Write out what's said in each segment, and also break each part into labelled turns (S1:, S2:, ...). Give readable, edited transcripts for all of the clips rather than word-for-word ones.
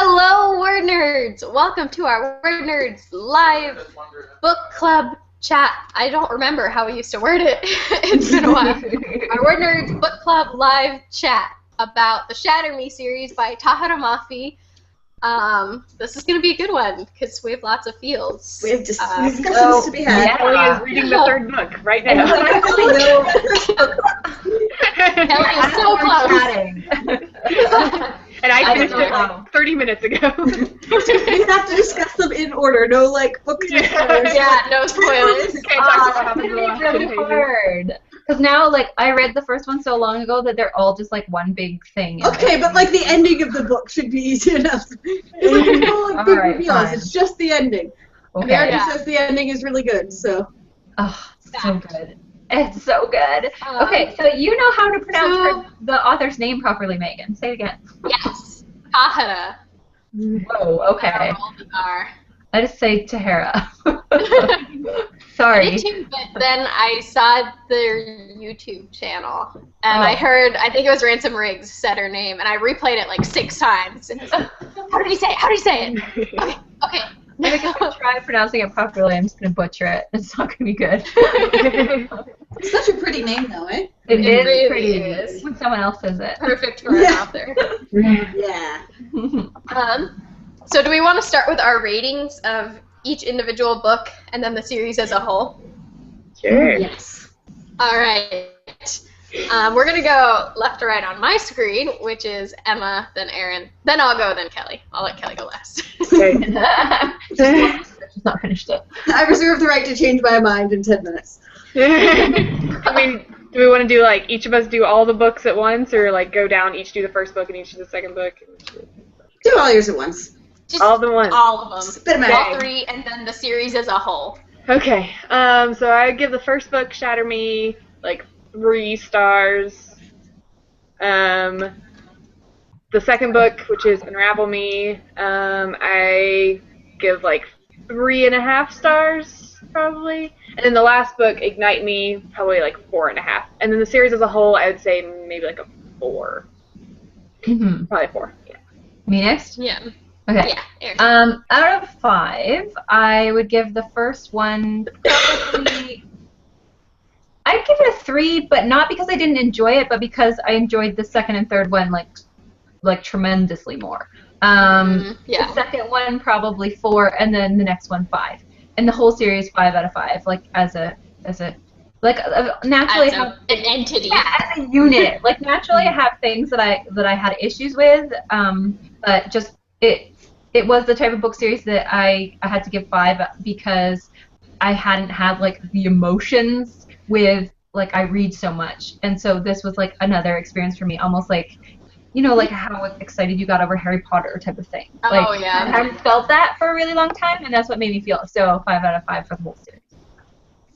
S1: Hello, WordNerds! Welcome to our WordNerds live book club chat. I don't remember how we used to word it. It's been a while. Our WordNerds book club live chat about the Shatter Me series by Tahara Mafi. This is going to be a good one because we have lots of fields.
S2: We have discussions to be had.
S3: Kelly is reading the third book right now.
S1: Kelly is so close.
S3: And I finished it 30 minutes ago.
S2: We have to discuss them in order, no book spoilers.
S1: Yeah, no spoilers.
S3: Can't talk about
S4: It's gonna be really hard. Because now, I read the first one so long ago that they're all just one big thing.
S2: Okay, but the ending of the book should be easy enough. It's no big reveals. It's just the ending.
S4: Okay.
S2: America says the ending is really good, so.
S4: Oh, so good. It's so good. Okay, so you know how to pronounce the author's name properly, Megan. Say it again.
S1: Yes. Tahara.
S4: Whoa, okay.
S1: R.
S4: I just say Tahara.
S1: I
S4: Sorry.
S1: did too, but then I saw their YouTube channel, and I heard, I think it was Ransom Riggs said her name, and I replayed it 6 times. And I was like, how did he say it? How did he say it? Okay.
S4: I'm gonna try pronouncing it properly. I'm just gonna butcher it. It's not gonna be good.
S2: It's such a pretty name, though, eh?
S4: It is
S1: really
S4: pretty
S1: is.
S4: when someone else says it.
S1: Perfect for an author.
S2: Yeah.
S1: So do we want to start with our ratings of each individual book and then the series as a whole?
S3: Sure.
S2: Yes.
S1: All right. We're going to go left to right on my screen, which is Emma, then Aaron, then I'll go, then Kelly. I'll let Kelly go last.
S4: She's not finished it.
S2: I reserve the right to change my mind in 10 minutes.
S3: I mean, do we want to do each of us do all the books at once, or go down, each do the first book and each do the second book?
S2: Do all yours at once.
S1: Just
S3: all the ones.
S1: all of them.
S2: Bit of magic.
S1: All 3, and then the series as a whole.
S3: Okay. So I give the first book, Shatter Me, 3 stars. The second book, which is Unravel Me, I give 3.5 stars, probably. And then the last book, Ignite Me, probably 4.5. And then the series as a whole, I would say maybe a 4.
S4: Mm-hmm.
S3: Probably 4. Yeah.
S4: Me next?
S1: Yeah.
S4: Okay.
S1: Yeah. Aaron.
S4: Out of 5, I would give the first one probably. I'd give it a 3, but not because I didn't enjoy it, but because I enjoyed the second and third one tremendously more. The second one probably 4, and then the next one 5, and the whole series 5 out of 5. Naturally
S1: as an entity.
S4: Yeah, as a unit. Naturally I have things that I had issues with, but just it was the type of book series that I had to give 5 because I hadn't had the emotions with I read so much, and so this was another experience for me, almost how excited you got over Harry Potter type of thing.
S1: Oh yeah.
S4: I hadn't felt that for a really long time, and that's what made me feel. So 5 out of 5 for the whole series.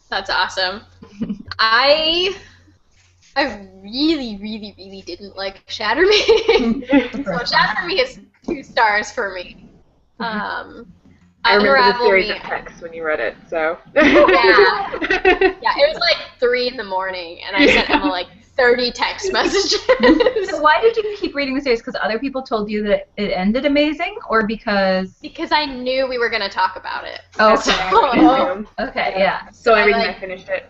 S1: That's awesome. I really, really, really didn't like Shatter Me. So Shatter Me is 2 stars for me.
S3: I remember the series
S1: Me.
S3: of texts when you read it, so.
S1: Yeah. Yeah, it was 3 in the morning, and I sent Emma 30 text messages.
S4: So why did you keep reading the series? Because other people told you that it ended amazing, or because?
S1: Because I knew we were going to talk about it.
S4: Okay. Okay, yeah.
S3: So I finished it.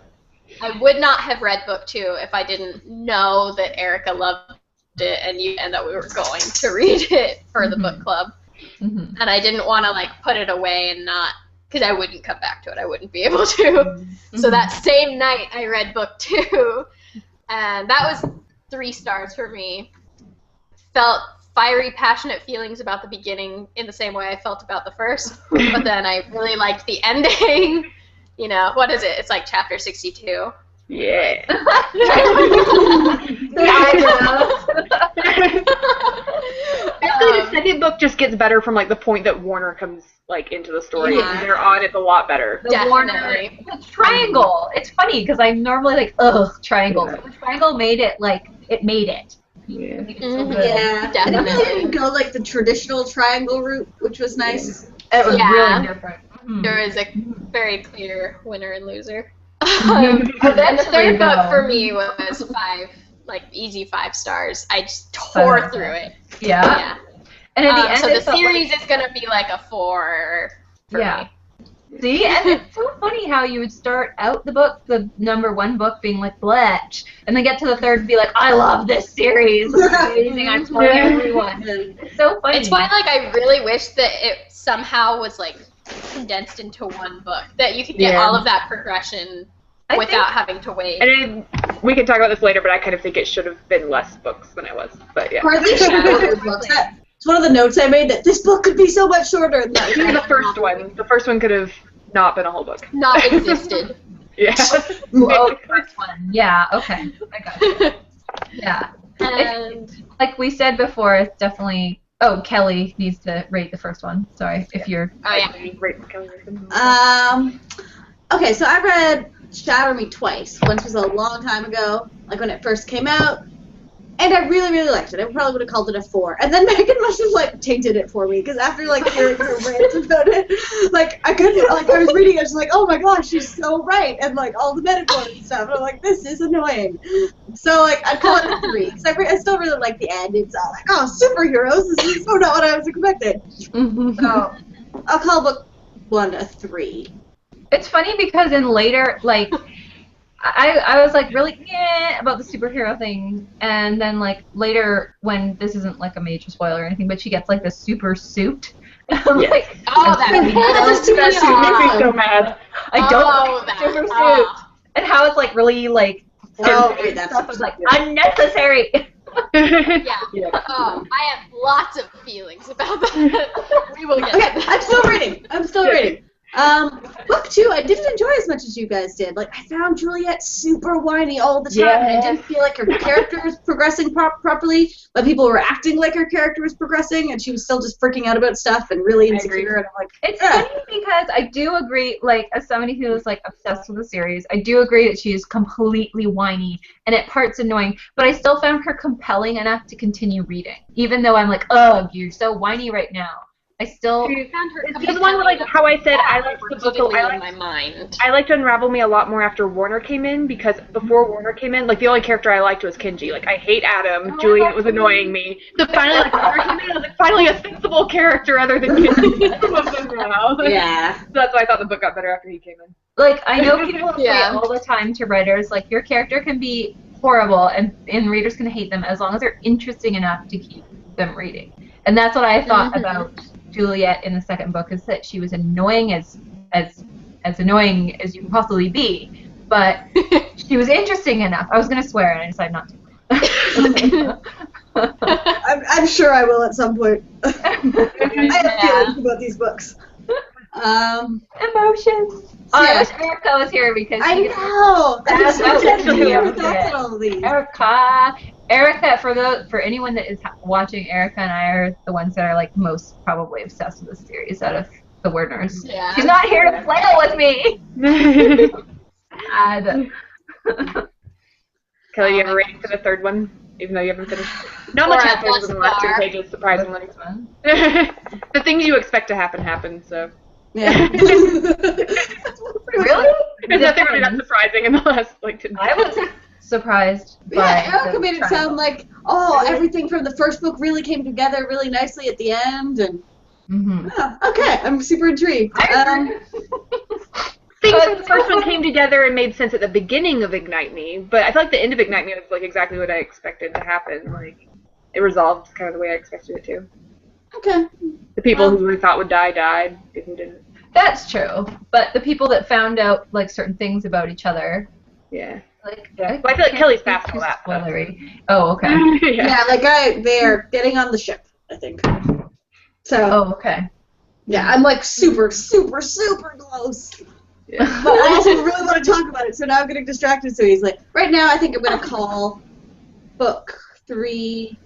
S1: I would not have read book 2 if I didn't know that Erica loved it and that we were going to read it for the book club.
S4: Mm-hmm.
S1: And I didn't want to put it away and not, because I wouldn't come back to it. I wouldn't be able to. Mm-hmm. So that same night I read book 2, and that was 3 stars for me. Felt fiery, passionate feelings about the beginning in the same way I felt about the first, but then I really liked the ending. What is it? It's chapter 62.
S3: Yeah. The second book just gets better from the point that Warner comes into the story.
S1: Yeah.
S3: They're on it a lot better.
S4: The Warner, the triangle. It's funny because I'm normally ugh, triangle.
S3: Yeah.
S4: The triangle made it it made it.
S3: Yeah.
S2: Yeah.
S1: Definitely.
S2: I didn't really go the traditional triangle route, which was nice.
S4: It was
S1: Yeah.
S4: really different.
S1: There is a very clear winner and loser. And the third book for me was 5, easy 5 stars. I just tore through it.
S4: Yeah. And at the end,
S1: so the
S4: it felt
S1: series is gonna be like a 4 for me.
S4: See, and it's so funny how you would start out the book, the #1 book, being like Bletch, and then get to the third and be like, I love this series. It's amazing. I'm telling everyone. It's so funny.
S1: It's why, like, I really wish that it somehow was like condensed into one book, that you could get all of that progression without having to wait.
S3: And we can talk about this later, but I kind of think it should have been less books than it was. But yeah.
S2: Or at least shorter books. It's one of the notes I made, that this book could be so much shorter than that.
S3: Even the first one. The first one could have not been a whole book.
S1: Not existed.
S3: Yeah.
S4: Oh, the first one. Yeah, okay. I got you. Yeah.
S1: And
S4: like we said before, it's definitely... Oh, Kelly needs to rate the first one. Sorry, if you're...
S1: Oh, yeah.
S2: Okay, so I read Shatter Me twice. Once was a long time ago, like when it first came out, and I really, really liked it. I probably would have called it a 4. And then Megan must have, like, tainted it for me, because after, like, hearing her rant about it, like, I couldn't, like, I was reading it, I was like, oh my gosh, she's so right, and, like, all the metaphors and stuff, and I'm like, this is annoying. So, like, I'd call it a 3, because I still really like the end. It's all like, oh, superheroes, this is so not what I was expecting. So, I'll call book 1 a 3.
S4: It's funny because in later, like, I was like really about the superhero thing, and then like later when this isn't like a major spoiler or anything, but she gets like this super suit. Like,
S1: that
S3: super suit makes me so mad.
S4: I don't like super suit, and how it's like really like stuff is like unnecessary.
S1: Yeah. I have lots of feelings about that. We will get to that.
S2: I'm still reading. Book 2, I didn't enjoy as much as you guys did. Like, I found Juliet super whiny all the time, and I didn't feel like her character was progressing properly, but people were acting like her character was progressing, and she was still just freaking out about stuff and really insecure, and I'm like,
S4: it's funny because I do agree, like, as somebody who is, like, obsessed with the series, I do agree that she is completely whiny, and at parts annoying, but I still found her compelling enough to continue reading, even though I'm like, ugh, you're so whiny right now. I still
S1: found her
S3: it's the one where, like, how I said I liked the book. I liked Unravel Me a lot more after Warner came in, because before Warner came in, like, the only character I liked was Kenji. Like, I hate Adam. Juliet was annoying me. So finally, like, Warner came in, I was like, finally a sensible character other than Kenji.
S2: yeah.
S3: So that's why I thought the book got better after he came in.
S4: Like, I know people say all the time to writers, like, your character can be horrible and readers can hate them as long as they're interesting enough to keep them reading. And that's what I thought about Juliet in the second book, is that she was annoying as annoying as you can possibly be, but she was interesting enough. I was going to swear and I decided not to.
S2: I'm sure I will at some point. I have feelings about these books.
S4: Emotions. Oh, I wish Erica was here because
S2: I know.
S4: Erica, for anyone that is watching, Erica and I are the ones that are like most probably obsessed with this series out of the WordNerds.
S1: Yeah.
S4: She's not here to flail with me.
S3: Kelly, do you have a rating for the third one, even though you haven't finished? Not much happens in the last 2 pages, surprisingly. The things you expect to happen, so.
S2: Yeah.
S4: Really?
S3: There's nothing really that surprising in the last, like, 10
S4: I was surprised by
S2: Erica made it sound like, everything from the first book really came together really nicely at the end, and okay, I'm super intrigued.
S3: Things from the first one came together and made sense at the beginning of Ignite Me, but I feel like the end of Ignite Me was like exactly what I expected to happen. Like, it resolved kind of the way I expected it to.
S2: Okay.
S3: The people who we thought would die died. People didn't.
S4: That's true, but the people that found out like certain things about each other.
S3: Yeah.
S4: Like,
S3: well, I feel like Kelly's past all that.
S4: Spoilery. Oh, okay.
S2: Like they're getting on the ship, I think. So.
S4: Oh, okay.
S2: Yeah, I'm like super, super, super close.
S3: Yeah.
S2: But I also really want to talk about it, so now I'm getting distracted so easily. Right now, I think I'm going to call book 3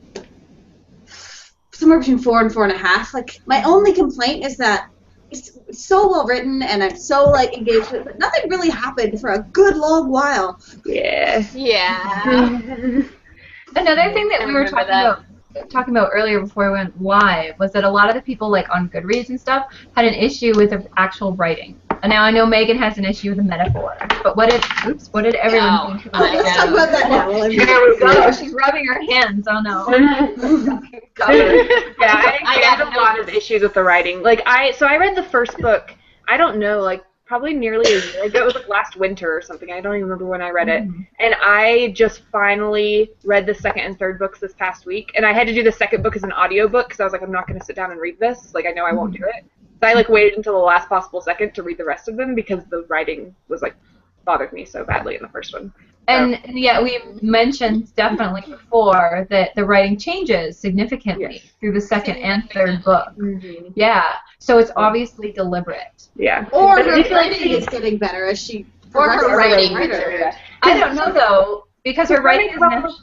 S2: somewhere between 4 and 4.5. Like, my only complaint is that it's so well written and I'm so like engaged with it, but nothing really happened for a good long while.
S3: Yeah.
S4: Another thing that we were talking about earlier before we went live was that a lot of the people like on Goodreads and stuff had an issue with the actual writing. now I know Megan has an issue with a metaphor. But what did everyone think of
S2: Let's
S4: that?
S2: talk about that now.
S4: There we go. She's rubbing her hands. Oh no.
S3: I had a lot of issues with the writing. Like I read the first book. I don't know, like probably nearly a year ago. It was like last winter or something. I don't even remember when I read it. And I just finally read the second and third books this past week. And I had to do the second book as an audiobook because I was like, I'm not going to sit down and read this. Like I know I won't do it. So I like waited until the last possible second to read the rest of them because the writing was like bothered me so badly in the first one.
S4: And yeah, we mentioned definitely before that the writing changes significantly through the second and third book. Yeah, so it's obviously deliberate.
S3: Yeah.
S2: Or her writing is getting better as she progresses as a writer.
S4: I don't know though, because her writing is
S3: kind of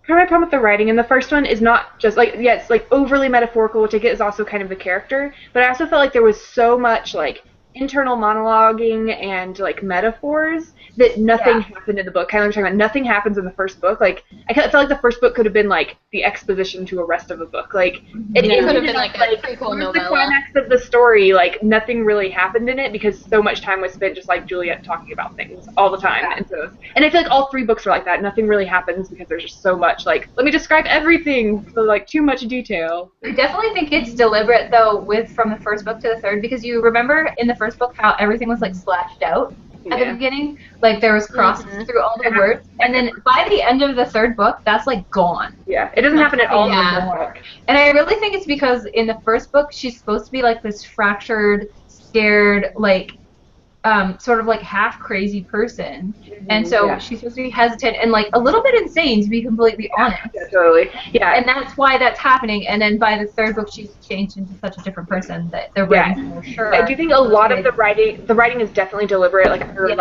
S3: my problem with the writing in the first one is not just like it's like overly metaphorical, which I get is also kind of the character, but I also felt like there was so much like internal monologuing and like metaphors that nothing happened in the book. Kind of talking about nothing happens in the first book. Like I felt like the first book could have been like the exposition to a rest of the book. Like it
S1: could have been like a prequel novella.
S3: The climax of the story, like nothing really happened in it because so much time was spent just like Juliet talking about things all the time. And I feel like all three books are like that. Nothing really happens because there's just so much like let me describe everything. So like too much detail.
S4: I definitely think it's deliberate though from the first book to the third because you remember in the first book how everything was like slashed out at the beginning, like there was crosses through all the words, and then by the end of the third book that's like gone.
S3: It doesn't happen at all in the first book.
S4: And I really think it's because in the first book she's supposed to be like this fractured, scared, like sort of like half crazy person, and so she's supposed to be hesitant and like a little bit insane, to be completely honest.
S3: Yeah, totally. Yeah,
S4: and that's why that's happening. And then by the third book, she's changed into such a different person that they're writing for sure.
S3: I do think a lot of the writing is definitely deliberate. Like her,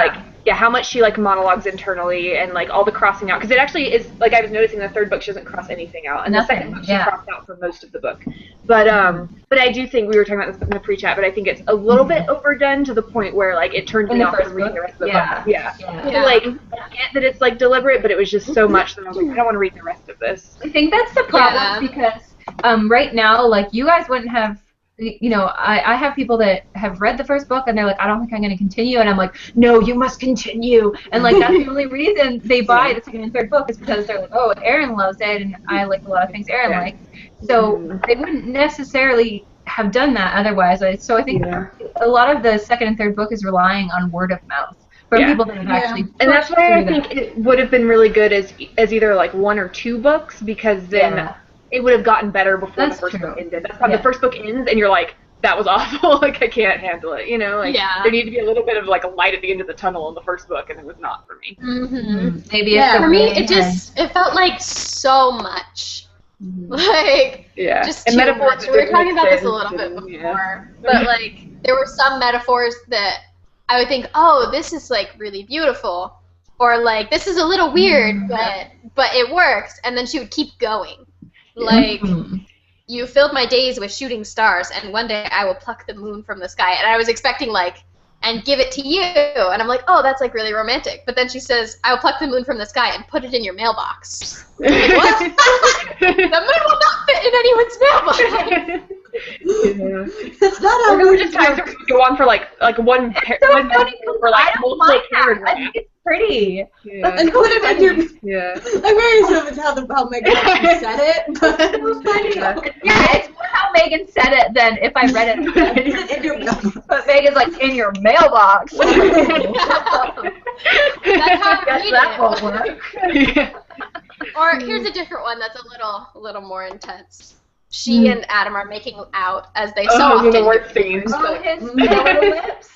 S3: how much she like monologues internally and like all the crossing out, because it actually is like I was noticing in the third book she doesn't cross anything out, and the second book she crossed out for most of the book. But I do think we were talking about this in the pre-chat, but I think it's a little bit overdone to the point where like it turned me off from reading the rest of the book. So, like I get that it's like deliberate, but it was just so much that I was like, I don't want to read the rest of this.
S4: I think that's the problem because right now, like you guys wouldn't have. You know, I have people that have read the first book and they're like, I don't think I'm going to continue, and I'm like, no, you must continue, and like that's the only reason they buy the second and third book is because they're like, oh, Erin loves it, and I like a lot of things Erin likes, so they wouldn't necessarily have done that otherwise. So I think a lot of the second and third book is relying on word of mouth from people that have actually
S3: and that's why I think it would have been really good as either like one or two books, because then it would have gotten better before the first book ended. That's how the first book ends, and you're like, that was awful. Like, I can't handle it, you know? Like, there needed to be a little bit of, like, a light at the end of the tunnel in the first book, and it was not for me.
S4: Maybe
S1: for me, it felt like so much. Like, just too much. We were talking about this a little bit before, but, like, there were some metaphors that I would think, oh, this is, like, really beautiful, or, like, this is a little weird, but it works, and then she would keep going. Like, you filled my days with shooting stars, and one day I will pluck the moon from the sky. And I was expecting, like, and give it to you. And I'm like, oh, that's, like, really romantic. But then she says, I will pluck the moon from the sky and put it in your mailbox. Like, what? The moon will not fit in anyone's mailbox.
S2: That's not how
S3: we just times go on for, like one for, like, multiple paragraphs.
S4: I think it's pretty.
S2: And put it in your... I'm very sure it's how Megan said it, but...
S4: it's more how Megan said it than if I read it.
S2: In your mailbox.
S4: But Megan's like, in your mailbox.
S1: That's how I read
S4: that won't work.
S1: Or here's a different one that's a little more intense. She and Adam are making out as they so often do.
S4: His little lips.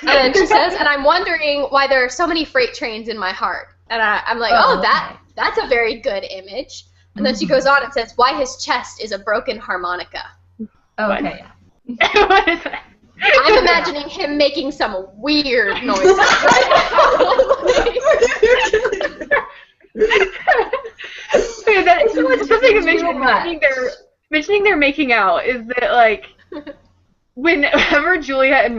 S1: And she says, and I'm wondering why there are so many freight trains in my heart. And I'm like, that's a very good image. And then she goes on and says, why his chest is a broken harmonica.
S4: Okay.
S3: What is that?
S1: I'm imagining him making some weird noises.
S3: Mentioning they're making out is that, like, whenever Juliet and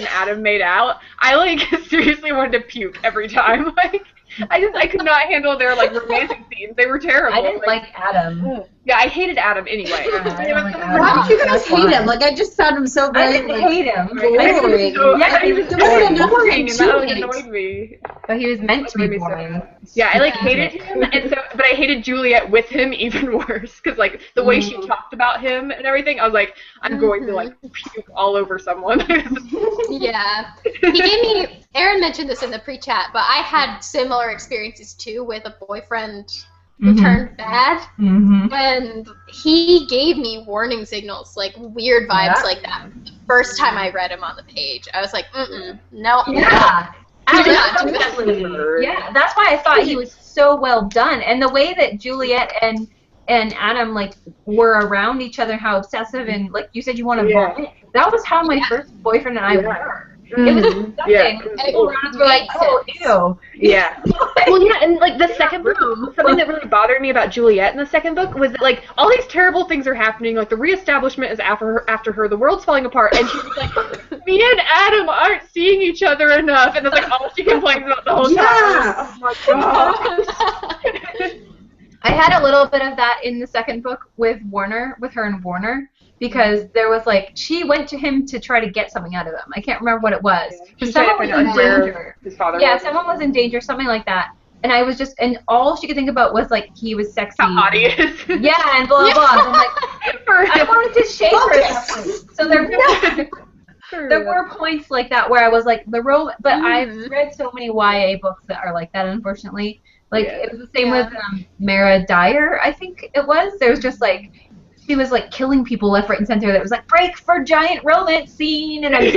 S3: Adam made out, I, like, seriously wanted to puke every time. Like, I could not handle their like romantic scenes. They were terrible.
S4: I didn't like Adam.
S3: Yeah, I hated Adam anyway.
S4: I don't like Adam.
S2: Why did you guys
S4: That's
S2: hate
S4: why.
S2: him? Like, I just found him so
S4: I
S2: very,
S4: didn't
S2: like,
S4: hate him.
S2: boring.
S3: Yeah, he was
S2: There wasn't enough
S3: boring, and that
S2: to
S3: like,
S2: hate.
S3: annoyed me.
S4: But he was meant to be
S3: Annoyed me so
S4: boring.
S3: bad. Yeah, I like hated him, and so, but I hated Juliet with him even worse, because like the way she talked about him and everything, I was like, I'm going to like puke all over someone.
S1: Yeah. He gave me, Aaron mentioned this in the pre-chat, but I had similar experiences too with a boyfriend who turned bad. And he gave me warning signals, like weird vibes like that. The first time I read him on the page, I was like, no.
S4: Yeah.
S1: Do not do that.
S4: Absolutely. Yeah, that's why I thought he was so well done. And the way that Juliet and Adam like were around each other, how obsessive and like you said you want to vomit. That was how my first boyfriend and I were. It was disgusting. And people around us were like, oh, ew.
S3: Yeah. Well, yeah, and like the second book, something that really bothered me about Juliet in the second book was that like all these terrible things are happening. Like the reestablishment is after her, the world's falling apart, and she's like, me and Adam aren't seeing each other enough, and that's like all she complains about the whole time.
S2: Yeah.
S3: Oh my god.
S4: I had a little bit of that in the second book with her and Warner, because there was like, she went to him to try to get something out of him. I can't remember what it was. Someone was in danger.
S3: His father was.
S4: Someone was in danger, something like that. And I was just, and all she could think about was like, he was sexy.
S3: How hot he is.
S4: Yeah, and blah, blah, blah. I'm like, I wanted to shake her at that point. So there were points like that where I was like, but I've read so many YA books that are like that, unfortunately. Like, it was the same with Mara Dyer, I think it was. There was just like, she was like killing people left, right, and center. That was like, break for giant romance scene, and I was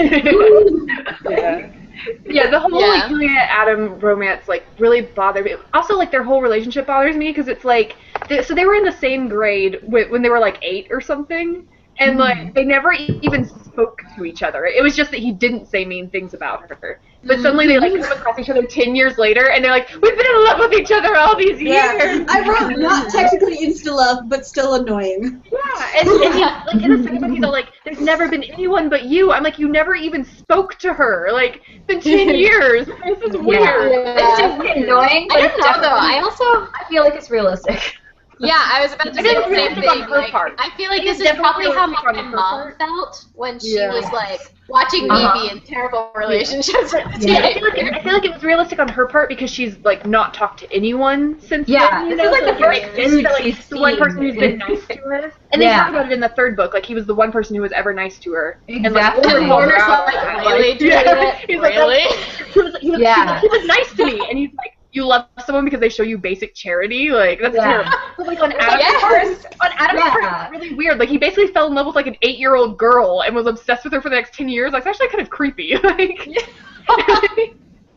S3: yeah, the whole like Juliet Adam romance like really bothered me. Also, like their whole relationship bothers me because it's like, so they were in the same grade when they were like 8 or something. And, like, they never even spoke to each other. It was just that he didn't say mean things about her. But suddenly they, like, come across each other 10 years later, and they're like, we've been in love with each other all these years!
S2: I wrote not technically insta-love, but still annoying.
S3: Yeah, and he, like, in the second book, he's all like, there's never been anyone but you. I'm like, you never even spoke to her. Like, it's been 10 years. This is weird.
S4: It's just annoying, but
S1: I don't know, though.
S4: I feel like it's realistic.
S1: Yeah, I was about to say the same thing. Like, I feel like this is probably how my mom felt when she was like watching me be in terrible relationships with the teenagers.
S3: I feel like it was realistic on her part because she's like not talked to anyone since then.
S4: This is like the first dude
S3: like the one person who's been nice to her. And they talk about it in the third book, like he was the one person who was ever nice to her.
S4: Exactly.
S3: And
S1: Warner's like, really?
S3: He's like, really? He was nice to me, and he's like, you love someone because they show you basic charity? Like, that's terrible. But, like, on Adam's part, it's really weird. Like, he basically fell in love with, like, an 8-year-old girl and was obsessed with her for the next 10 years. Like, it's actually kind of creepy. Like,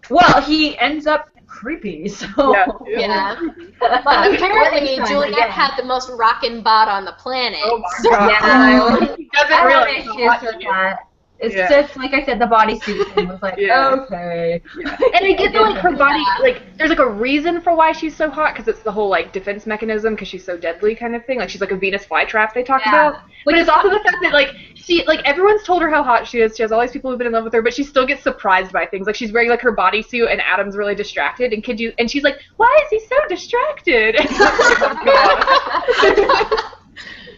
S4: well, he ends up creepy, so...
S1: Yeah. But apparently, Juliet had the most rockin' bod on the planet.
S3: Oh, my God. He doesn't realize
S4: it's just, like I said, the bodysuit thing was like, okay.
S3: And I get that, like, her body, like, there's, like, a reason for why she's so hot, because it's the whole, like, defense mechanism, because she's so deadly kind of thing. Like, she's like a Venus flytrap they talk about. But it's also the fact that, like, everyone's told her how hot she is. She has all these people who've been in love with her, but she still gets surprised by things. Like, she's wearing, like, her bodysuit, and Adam's really distracted, and she's like, why is he so distracted?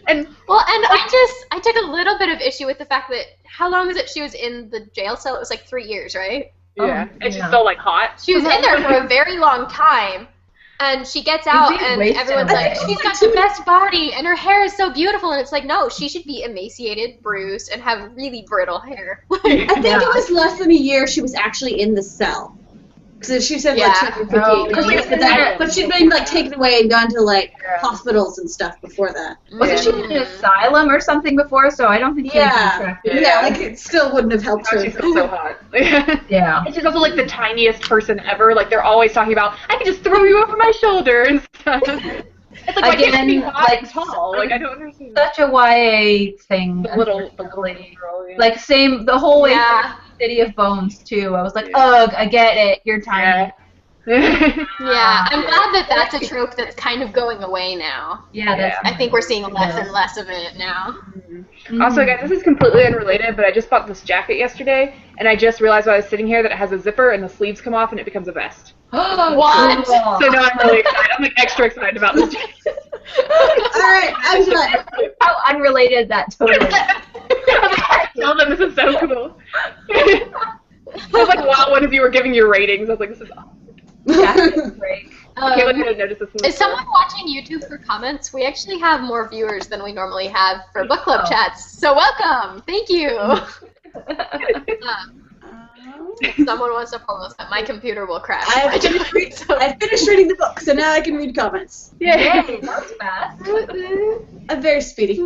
S3: And
S1: I took a little bit of issue with the fact that how long was it she was in the jail cell? It was like 3 years, right?
S3: Yeah. And she's still like hot.
S1: She was in there for a very long time. And she gets out and everyone's like, she's got the best body and her hair is so beautiful, and it's like, no, she should be emaciated, bruised, and have really brittle hair.
S2: I think it was less than a year she was actually in the cell. Because she said like 258, but she'd been like taken away and gone to like hospitals and stuff before that.
S4: Wasn't she in an asylum or something before? So I don't think she was attractive.
S2: Yeah, like it still wouldn't have helped her.
S3: She's still so hot.
S4: Yeah.
S3: And she's also like the tiniest person ever. Like they're always talking about, I can just throw you over my shoulder and stuff. It's like, why can't she be hot and tall? Like, I don't understand.
S4: Such a YA thing.
S3: The little girl,
S4: like same the whole way through City of Bones too. I was like, ugh, I get it. You're tiny.
S1: Yeah, I'm glad that that's a trope that's kind of going away now.
S4: Yeah, that's.
S1: I think we're seeing less and less of it now.
S3: Also, guys, this is completely unrelated, but I just bought this jacket yesterday, and I just realized while I was sitting here that it has a zipper and the sleeves come off and it becomes a vest.
S1: What?
S3: So now I'm really excited. I'm like extra excited about this jacket.
S2: Alright, Angela.
S4: How unrelated that totally is.
S3: I told them this is so cool. I was like, wow, one of you were giving your ratings. I was like, this is awesome.
S4: Yeah, it's great.
S3: Caleb didn't notice this one.
S1: Is someone watching YouTube for comments? We actually have more viewers than we normally have for book club chats. So welcome. Thank you. If someone wants to follow us, my computer will crash.
S2: I finished reading the book, so now I can read comments.
S3: Yay!
S4: That was fast.
S2: I'm very speedy.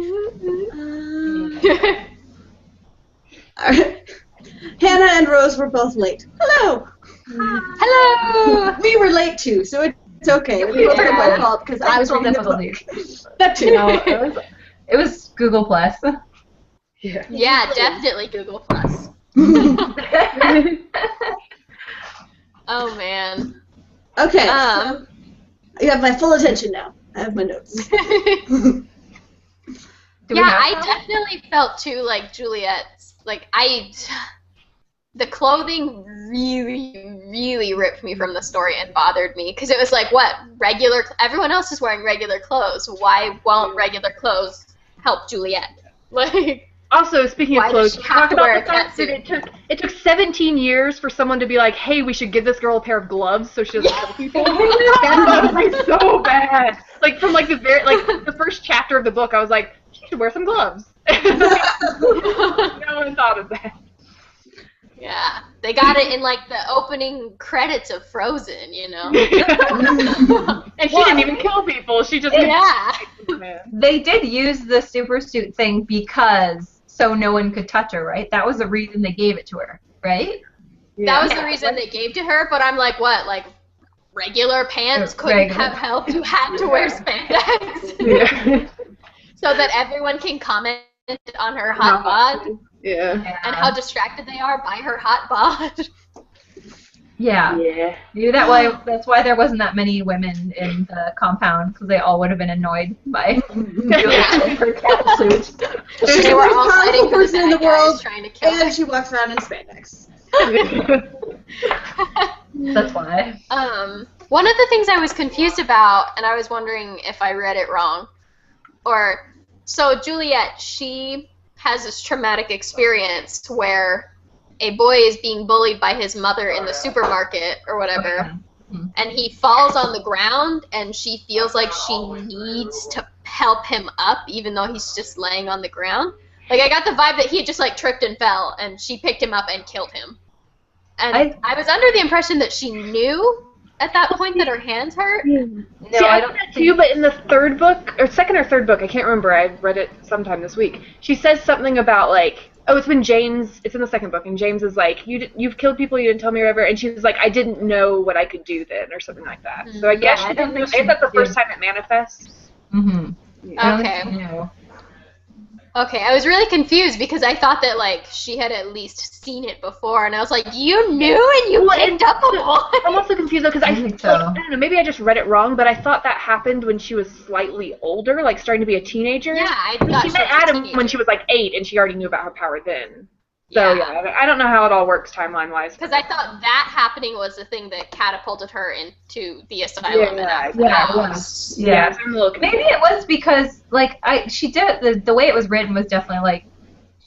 S2: Alright. Hannah and Rose were both late. Hello!
S1: Hello!
S2: We were late too, so it's okay. It wasn't my fault because I was reading the book. That too.
S4: No, it was Google Plus.
S3: Yeah.
S1: Yeah, definitely Google Plus. Oh man.
S2: Okay, so you have my full attention now. I have my notes.
S1: Yeah, I definitely felt too like Juliet's. Like the clothing really ripped me from the story and bothered me because it was like, what, everyone else is wearing regular clothes. Why won't regular clothes help Juliet? Like.
S3: Also, speaking of
S1: Why
S3: clothes,
S1: does she have to wear a
S3: that it took 17 years for someone to be like, hey, we should give this girl a pair of gloves so she doesn't kill people. That was like so bad. Like from like the first chapter of the book, I was like, she should wear some gloves. No one thought of that.
S1: Yeah, they got it in like the opening credits of Frozen, you know.
S3: And she didn't even kill people. She just
S4: They did use the super suit thing because so no one could touch her, right? That was the reason they gave it to her, right?
S1: Yeah. That was the reason they gave to her, but I'm like, what? Like, regular pants couldn't have helped? You had to wear spandex?
S3: Yeah.
S1: So that everyone can comment on her hot bod?
S3: Yeah.
S1: And how distracted they are by her hot bod?
S4: Yeah.
S3: Yeah.
S4: Maybe that's why there wasn't that many women in the compound, because they all would have been annoyed by her cat suit.
S1: They were all fighting for
S2: person in the world,
S1: trying to kill her.
S2: and she walks around in spandex.
S4: That's why.
S1: One of the things I was confused about, and I was wondering if I read it wrong, so Juliet, she has this traumatic experience where a boy is being bullied by his mother in the supermarket or whatever, and he falls on the ground, and she feels like she needs to help him up, even though he's just laying on the ground. Like, I got the vibe that he had just, like, tripped and fell, and she picked him up and killed him. And I was under the impression that she knew at that point that her hands hurt.
S3: No, see, I don't that too, but in the third book, or second or third book, I can't remember, I read it sometime this week, she says something about, like, it's when James, it's in the second book, and James is like, you've killed people, you didn't tell me, or whatever, and she was like, I didn't know what I could do then, or something like that. So I guess I guess that's the first time it manifests.
S4: Yeah.
S1: Okay. Okay, I was really confused because I thought that, like, she had at least seen it before, and I was like, you knew and you picked up a boy?
S3: I'm also confused, though, because I think I don't know, maybe I just read it wrong, but I thought that happened when she was slightly older, like starting to be a teenager.
S1: Yeah, I thought
S3: she met Adam when she was, like, 8, and she already knew about her power then. So, yeah, I don't know how it all works timeline-wise.
S1: Because I thought that happening was the thing that catapulted her into the asylum.
S4: Yeah,
S1: I'm a little confused.
S4: Maybe it was because, like, she did, the way it was written was definitely, like,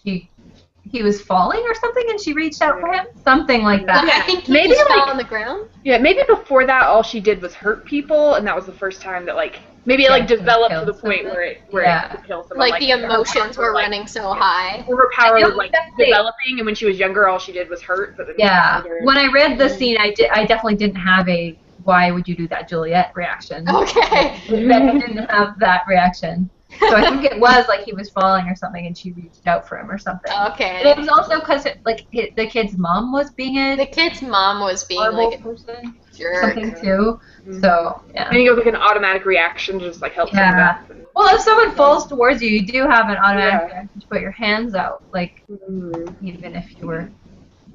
S4: he was falling or something, and she reached out for him? Something like that.
S1: Yeah, I think he just fell on the ground.
S3: Yeah, maybe before that, all she did was hurt people, and that was the first time that, like, maybe it, like, developed to the point where it could kill someone.
S1: Like the emotions were running so high.
S3: Her power was, like, developing, and when she was younger, all she did was hurt. But then
S4: when I read the scene, I definitely didn't have a why would you do that, Juliet reaction.
S1: Okay.
S4: I didn't have that reaction. So I think it was like he was falling or something, and she reached out for him or something.
S1: Okay.
S4: And it was also because like the kid's mom was being
S1: the kid's mom was being like a
S4: person,
S1: jerk.
S4: something too. So yeah.
S3: I think it was like an automatic reaction, to just like help someone up.
S4: Well, if someone falls towards you, you do have an automatic reaction to put your hands out, like even if you were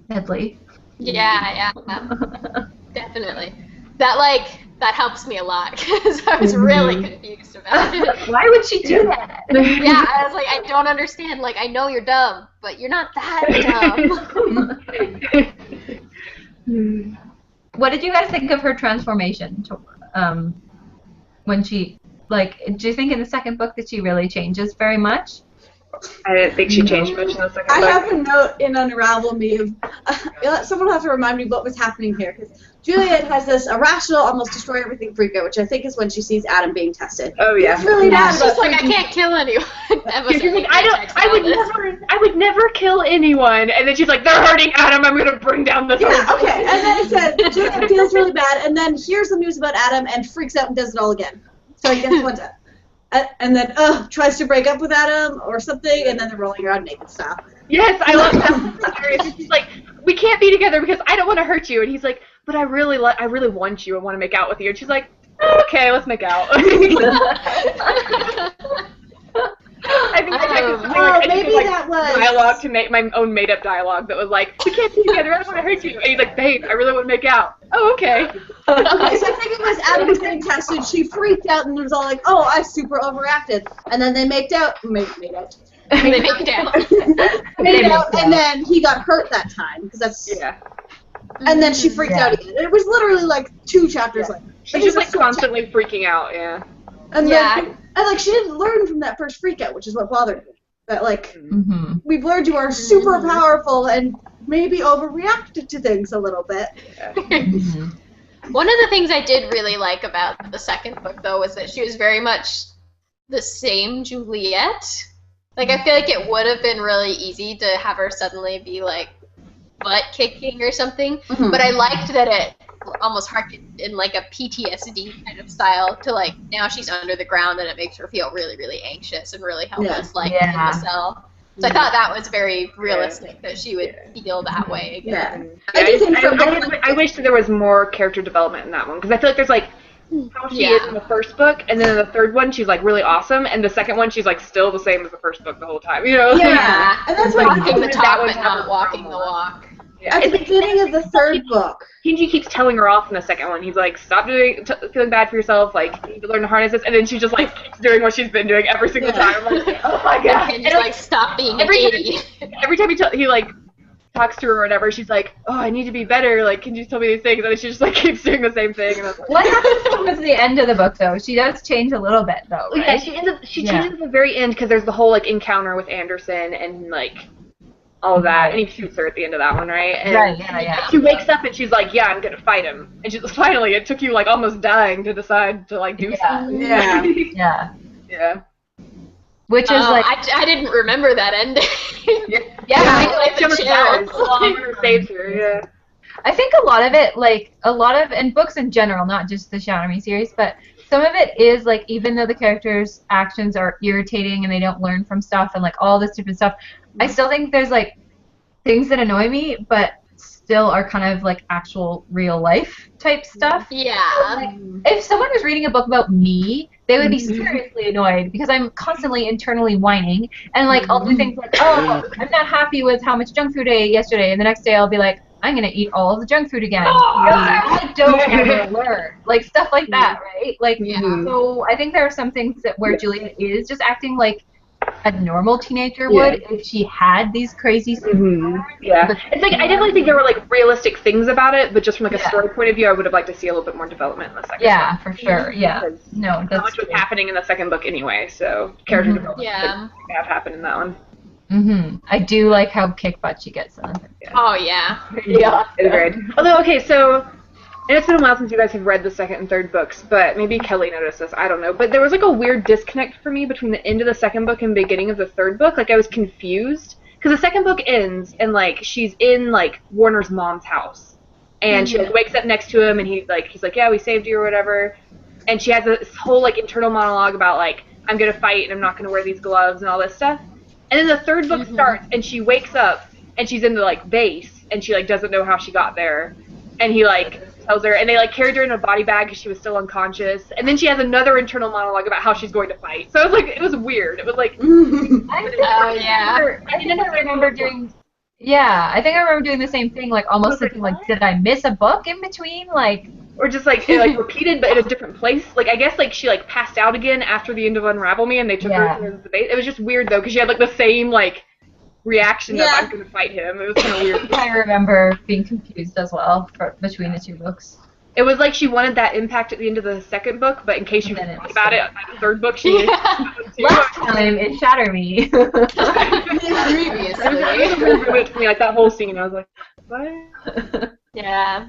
S4: deadly.
S1: Yeah, definitely. that helps me a lot because I was really confused about it.
S4: Why would she do that?
S1: Yeah, I was like, I don't understand. Like, I know you're dumb, but you're not that dumb.
S4: What did you guys think of her transformation? When she, like, do you think in the second book that she really changes very much?
S3: I didn't think she changed much in the second book.
S2: I have a note in Unravel Me of someone will have to remind me what was happening here, because Juliet has this irrational, almost destroy everything freak out, which I think is when she sees Adam being tested.
S3: Oh yeah.
S2: It's really bad.
S1: She's like, I can't kill anyone.
S3: She's like, I would never kill anyone. And then she's like, they're hurting Adam. I'm gonna bring down this.
S2: Yeah, okay. And then it said Juliet feels really bad, and then hears the news about Adam and freaks out and does it all again. So I guess what? And then tries to break up with Adam or something, and then they're rolling around naked style.
S3: Yes, I love that. She's like, we can't be together because I don't want to hurt you. And he's like, but I really want you and want to make out with you. And she's like, okay, let's make out. I think that was dialogue to make my own made-up dialogue that was like, we can't be together, I don't want to hurt you. And he's like, babe, I really want to make out. Oh, okay.
S2: Okay, so I think it was Adam was getting tested. She freaked out and was all like, oh, I super overreacted. And then they made out.
S1: They made out.
S2: Made out, and then he got hurt that time, because that's...
S3: Yeah.
S2: And then she freaked out again. It was literally like 2 chapters later.
S3: She's just like constantly freaking out, yeah.
S2: And then, and like she didn't learn from that first freak out, which is what bothered me. That like we've learned you are super powerful and maybe overreacted to things a little bit.
S3: Yeah.
S1: One of the things I did really like about the second book, though, was that she was very much the same Juliet. Like, I feel like it would have been really easy to have her suddenly be like butt kicking or something, but I liked that it almost harkened in like a PTSD kind of style to like now she's under the ground and it makes her feel really, really anxious and really helpless in the cell. So I thought that was very realistic that she would feel that way again.
S3: I wish that there was more character development in that one, because I feel like there's like how she is in the first book, and then in the third one she's like really awesome, and the second one she's like still the same as the first book the whole time, you know?
S2: Yeah, and that's
S1: like walking the talk but not walking the walk.
S2: Yeah. At the beginning of the third book,
S3: Kenji keeps telling her off in the second one. He's like, stop feeling bad for yourself, like, you need to learn to harness this, and then she just like keeps doing what she's been doing every single time. I'm like, oh my god.
S1: And Kenji's like, stop being an idiot.
S3: Every time he like talks to her or whatever, she's like, oh, I need to be better, like, Kenji's told me these things, and then she just like keeps doing the same thing. And I was like,
S4: what happens towards the end of the book, though? She does change a little bit, though, right?
S3: Yeah, she changes at the very end, because there's the whole like encounter with Anderson and like all of that, and he shoots her at the end of that one, right? And she wakes up and she's like, yeah, I'm gonna fight him. And she's finally, it took you like almost dying to decide to like do something.
S2: Yeah.
S4: Which is like,
S3: I
S1: didn't remember that ending.
S3: Saves her,
S4: I think a lot of it, and books in general, not just the Shatter Me series, but some of it is like, even though the characters' actions are irritating and they don't learn from stuff and like all this different stuff, I still think there's like things that annoy me, but still are kind of like actual real life type stuff.
S1: Yeah.
S4: Like, if someone was reading a book about me, they would be seriously annoyed because I'm constantly internally whining and like I'll do things like, oh, I'm not happy with how much junk food I ate yesterday, and the next day I'll be like, I'm gonna eat all of the junk food again. I don't ever learn, like stuff like that, right? Like, so I think there are some things that where Juliet is just acting like a normal teenager would if she had these crazy superpowers.
S3: It's like I definitely think there were like realistic things about it, but just from like a story point of view, I would have liked to see a little bit more development in the second book.
S4: For sure. No, that's
S3: not much was happening in the second book anyway, so character development could have happened in that one.
S4: I do like how kick butt she gets on.
S1: Oh yeah.
S3: It's great. Although, okay, so and it's been a while since you guys have read the second and third books, but maybe Kelly noticed this, I don't know. But there was like a weird disconnect for me between the end of the second book and beginning of the third book. Like I was confused. Because the second book ends and like she's in like Warner's mom's house. And she like wakes up next to him and he's like, yeah, we saved you or whatever. And she has this whole like internal monologue about like, I'm gonna fight and I'm not gonna wear these gloves and all this stuff. And then the third book starts and she wakes up and she's in the like base and she like doesn't know how she got there. And he like tells her, and they like carried her in a body bag because she was still unconscious. And then she has another internal monologue about how she's going to fight. So it was like, it was weird. It was like,
S4: I remember doing the same thing. Like almost thinking like, did I miss a book in between? Like,
S3: or just like it, like repeated but in a different place. Like I guess like she like passed out again after the end of Unravel Me, and they took her to the base. It was just weird though because she had like the same like reaction of I'm gonna fight him. It was kind of weird.
S4: I remember being confused as well between the two books.
S3: It was like she wanted that impact at the end of the second book, but in case you thought about it, by the third book she
S4: last time in Shatter Me.
S1: Previously.
S3: It me like that whole scene. I was like, what?
S1: Yeah.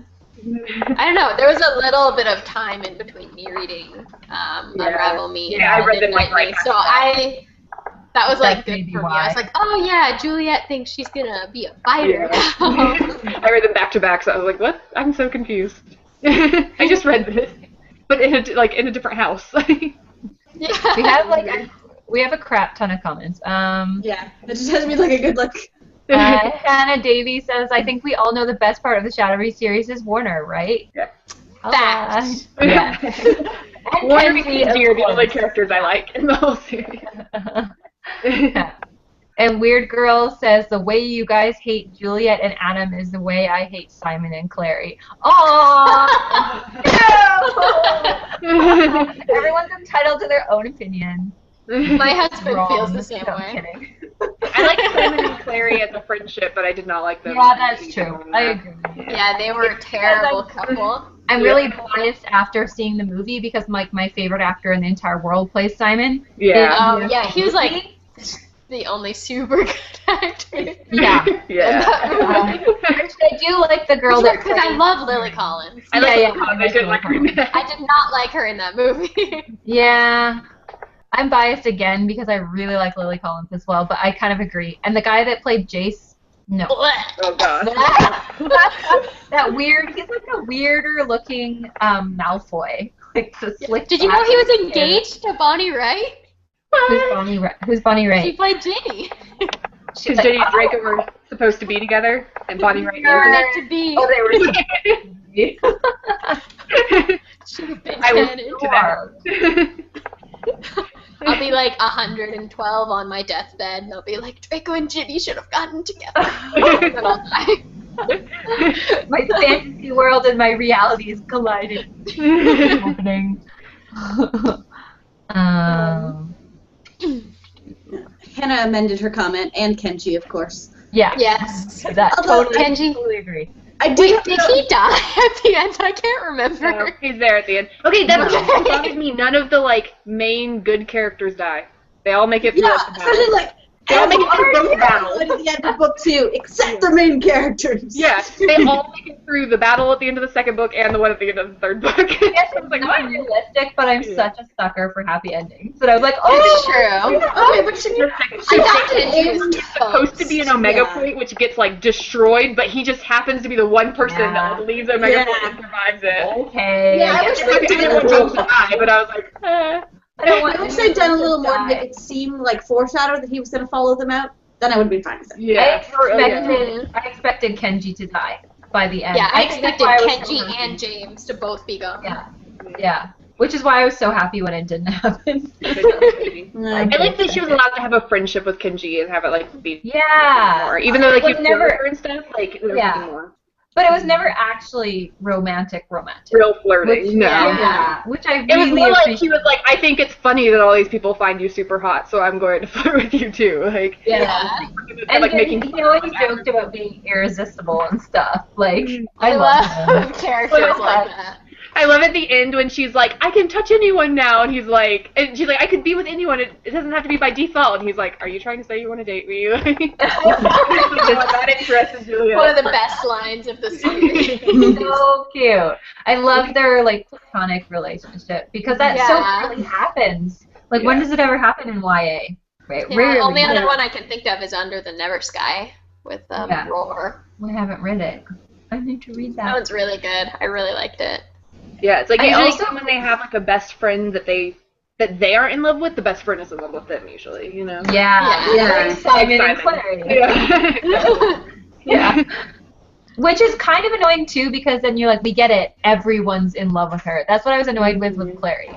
S1: I don't know. There was a little bit of time in between me reading Unravel Me.
S3: Yeah, I read them like right
S1: so that was like good for me. I was like, oh yeah, Juliet thinks she's gonna be a fighter.
S3: Yeah. I read them back to back, so I was like, what? I'm so confused. I just read this, but in a different house.
S4: Yeah. We have a crap ton of comments.
S2: Yeah, it just has to be like a good look.
S4: Hannah Davies says, I think we all know the best part of the Shatter Me series is Warner, right?
S3: Yeah.
S1: Fact.
S3: Yeah. Warner and Kenji are the only characters I like in the whole series.
S4: Yeah. And Weird Girl says, the way you guys hate Juliet and Adam is the way I hate Simon and Clary. Aww! No! Everyone's entitled to their own opinion.
S1: My husband feels the same
S4: No, I'm
S1: way.
S4: kidding.
S3: I like Simon and Clary as a friendship, but I did not like them.
S4: Yeah, that's true. I agree.
S1: Yeah, they were a terrible couple.
S4: I'm really biased after seeing the movie because my favorite actor in the entire world plays Simon.
S3: Yeah.
S1: Yeah, he was like the only super good actor.
S4: Yeah.
S3: Yeah.
S4: I do like the girl that
S1: because I love Lily Collins.
S3: I like I didn't like her.
S1: I did not like her in that movie.
S4: Yeah. I'm biased again because I really like Lily Collins as well, but I kind of agree. And the guy that played Jace, no.
S3: Oh god.
S4: That weird, he's like a weirder looking Malfoy. Like the slick.
S1: Did you know he was engaged to Bonnie Wright?
S4: Who's Bonnie Wright?
S1: She played Ginny.
S3: Because Ginny and Draco were supposed to be together, and Bonnie Wright
S1: They were
S3: was
S1: meant to be.
S4: Oh, they were.
S1: Should have been
S3: I was
S1: canon.
S3: into that.
S1: I'll be like 112 on my deathbed, and I'll be like, Draco and Ginny should have gotten together. And then I'll die.
S4: My fantasy world and my reality is colliding. Happening.
S2: Hannah amended her comment, and Kenji, of course.
S4: Yeah.
S1: Yes.
S4: That
S2: Although
S1: Kenji.
S4: totally agree.
S2: I
S1: Wait,
S2: did
S1: did he die at the end? I can't remember.
S3: No, he's there at the end. Okay, that's what bothered me. None of the like main good characters die. They all make it through
S2: Yeah,
S3: the battle.
S2: especially like
S3: They all make it through both battles.
S2: at the end of book 2, except the main characters.
S3: Yeah, they all make it through the battle at the end of the second book and the one at the end of the third book.
S4: Yes,
S3: I
S4: it's
S3: was like,
S4: not
S3: what?
S4: realistic, but I'm such a sucker for happy endings. But I was like,
S1: It's
S4: oh,
S1: true.
S2: Okay, but should you?
S1: I thought Kenji was
S3: Supposed to be an Omega
S2: Yeah.
S3: Point, which gets like destroyed, but he just happens to be the one person
S4: Yeah.
S3: that leaves Omega
S2: Yeah.
S3: Point and survives it.
S4: okay.
S2: Yeah, I
S4: guess
S2: wish
S3: I
S2: they'd
S3: wish
S2: done a
S3: everyone
S2: little.
S3: chose to die, but I was like,
S4: I don't want
S2: I wish they'd done a little more to
S4: die.
S2: make it seem like foreshadow that he was going to follow them out. Then I would have been fine with it.
S3: yeah.
S4: I expected Kenji to die by the end.
S1: Yeah, I
S4: think that's
S1: expected
S4: why I was so
S1: Kenji
S4: happy.
S1: and James to both be gone.
S4: Yeah. Which is why I was so happy when it didn't happen.
S3: I like that she was allowed to have a friendship with Kenji and have it like be
S4: Yeah.
S3: more. Even though like
S4: It
S3: you
S4: was
S3: never
S4: never-
S3: her and stuff, like there was
S4: Yeah.
S3: more.
S4: But it was never actually romantic.
S3: Real flirting.
S4: Which,
S3: no.
S4: yeah. Which I
S3: It was
S4: really
S3: more like
S4: appreciate.
S3: he was like, I think it's funny that all these people find you super hot, so I'm going to flirt with you too. Like,
S4: Yeah. And
S3: like
S4: then
S3: making
S4: he always joked about being irresistible and stuff. Like, I
S1: I
S4: love him.
S1: love characters like that.
S3: I love at the end when she's like, I can touch anyone now, and he's like, and she's like, I could be with anyone. It doesn't have to be by default. And he's like, Are you trying to say you want to date me? That interested Julia.
S1: One of the best lines of the series.
S4: So cute. I love their like platonic relationship because that
S1: Yeah.
S4: so rarely happens. Like, when
S3: Yeah.
S4: does it ever happen in YA? Right.
S1: Yeah,
S4: Rarely.
S1: only other one I can think of is Under the Never Sky with
S4: Yeah.
S1: Roar.
S4: I haven't read it. I need to read
S1: That
S4: that.
S1: one's really good. I really liked it.
S3: Yeah, it's like
S4: I
S3: usually
S4: also-
S3: when they have like a best friend that they are in love with, the best friend is in love with them usually, you know.
S4: Yeah.
S2: Yeah.
S4: Like Simon and
S3: Simon.
S4: Clary.
S3: Yeah.
S4: Yeah. Which is kind of annoying too, because then you're like, we get it, everyone's in love with her. That's what I was annoyed with Clary.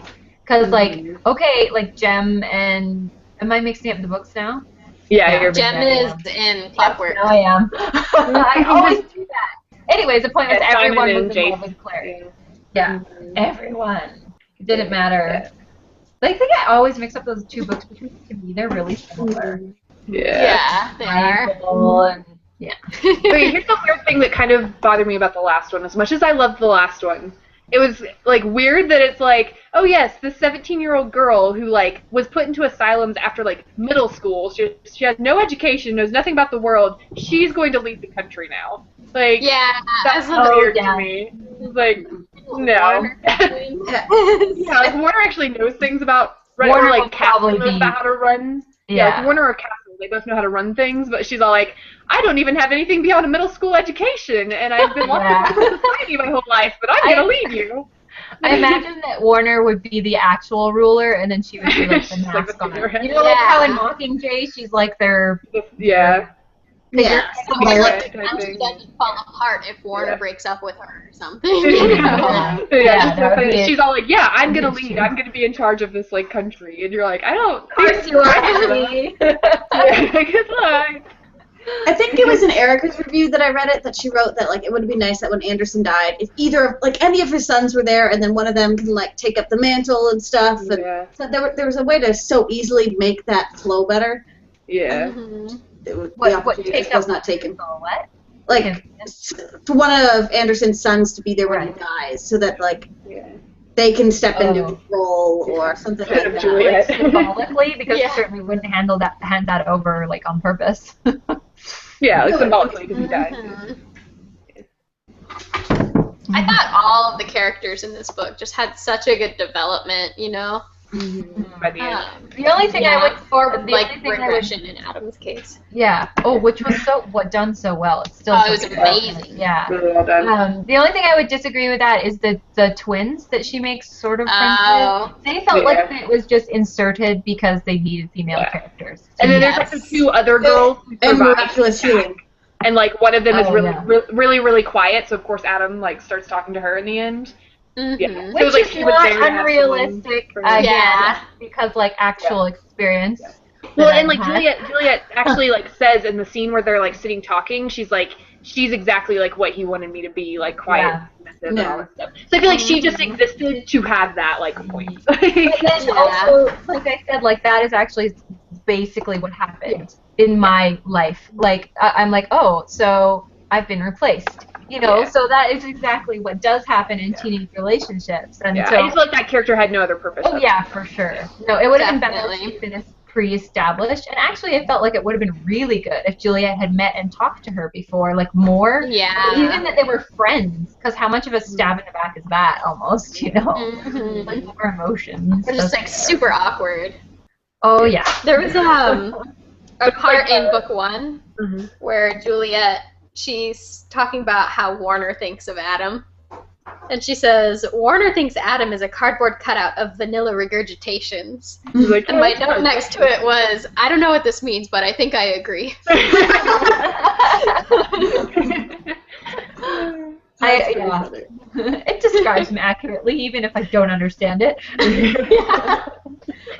S4: Because like, okay, like Jem and am I mixing up the books now?
S3: Yeah, you're
S1: Jem is in Clockwork.
S4: Now I am. I always do that. Anyways, the point was
S3: Yeah, Simon
S4: everyone
S3: and
S4: was in love
S3: Jace.
S4: with Clary. Yeah, everyone. It didn't matter.
S3: Yeah.
S4: I think I always mix up those two books because to me they're really similar.
S1: Yeah, they are.
S4: Michael and yeah.
S3: Okay, here's the weird thing that kind of bothered me about the last one. As much as I loved the last one, it was like weird that it's like, oh yes, this 17-year-old girl who like was put into asylums after like middle school. She has no education, knows nothing about the world. She's going to lead the country now. Like,
S1: Yeah,
S3: that's weird to me. It's like, no. Yeah, like Warner actually knows things about
S4: Warner
S3: or like
S4: will
S3: Castle
S4: probably
S3: knows
S4: be-
S3: about how to run. Yeah, like Warner or Castle, they both know how to run things, but she's all like, I don't even have anything beyond a middle school education, and I've been locked in society my whole life, but I'm gonna lead you.
S4: I imagine that Warner would be the actual ruler, and then she would be like the mask on her. You know, like how in Mockingjay, she's like their
S3: Yeah.
S2: Yeah.
S1: Like, the country doesn't fall apart if Warner breaks up with her or something. You know?
S3: She's all like, yeah, I'm gonna lead. I'm gonna be in charge of this like country, and you're like, I don't.
S4: Of course you are.
S3: Yeah, good luck.
S2: I think it was in Erica's review that I read it that she wrote that like it would be nice that when Anderson died, if either like any of his sons were there, and then one of them can like take up the mantle and stuff. And so there was a way to so easily make that flow better.
S3: Yeah.
S2: The opportunity was not taken.
S4: What?
S2: Like for one of Anderson's sons to be there when he dies, so that like they can step into his role or something like that.
S3: Juliet.
S4: Like, symbolically, because he certainly wouldn't hand that over like on purpose.
S3: Yeah, like symbolically because he died.
S1: I thought all of the characters in this book just had such a good development, you know?
S3: By the end.
S4: The only thing I would
S1: regression in Adam's case.
S4: Yeah. Oh, which was done so well. It's still.
S1: It was amazing.
S4: Yeah.
S3: Really well done.
S4: The only thing I would disagree with that is the twins that she makes sort of friends with. They felt like it was just inserted because they needed female characters.
S3: And then there's like the two other girls who
S2: and miraculous healing.
S3: And like one of them is really quiet, so of course Adam like starts talking to her in the end. Yeah.
S4: Which
S3: so, like,
S4: is not unrealistic, because like actual experience.
S3: Well, and like Juliet actually like says in the scene where they're like sitting talking, she's exactly like what he wanted me to be, like quiet, and all that stuff. So I feel like she just existed to have that like point.
S4: But then also, like I said, like that is actually basically what happened in my life. Like I'm like, oh, so I've been replaced. You know, so that is exactly what does happen in teenage relationships. And so,
S3: I just feel like that character had no other purpose.
S4: Oh, yeah, for sure. No, it would have been better if she'd been pre-established. And actually, I felt like it would have been really good if Juliet had met and talked to her before, like more.
S1: Yeah.
S4: Even that they were friends, because how much of a stab in the back is that, almost, you know? Like more emotions.
S1: They're just like super awkward.
S4: Oh, yeah.
S1: There was a part in book 1 where Juliet, she's talking about how Warner thinks of Adam. And she says, Warner thinks Adam is a cardboard cutout of vanilla regurgitations.
S3: Like,
S1: and my note next to it was, I don't know what this means, but I think I agree.
S4: It describes him accurately, even if I don't understand it.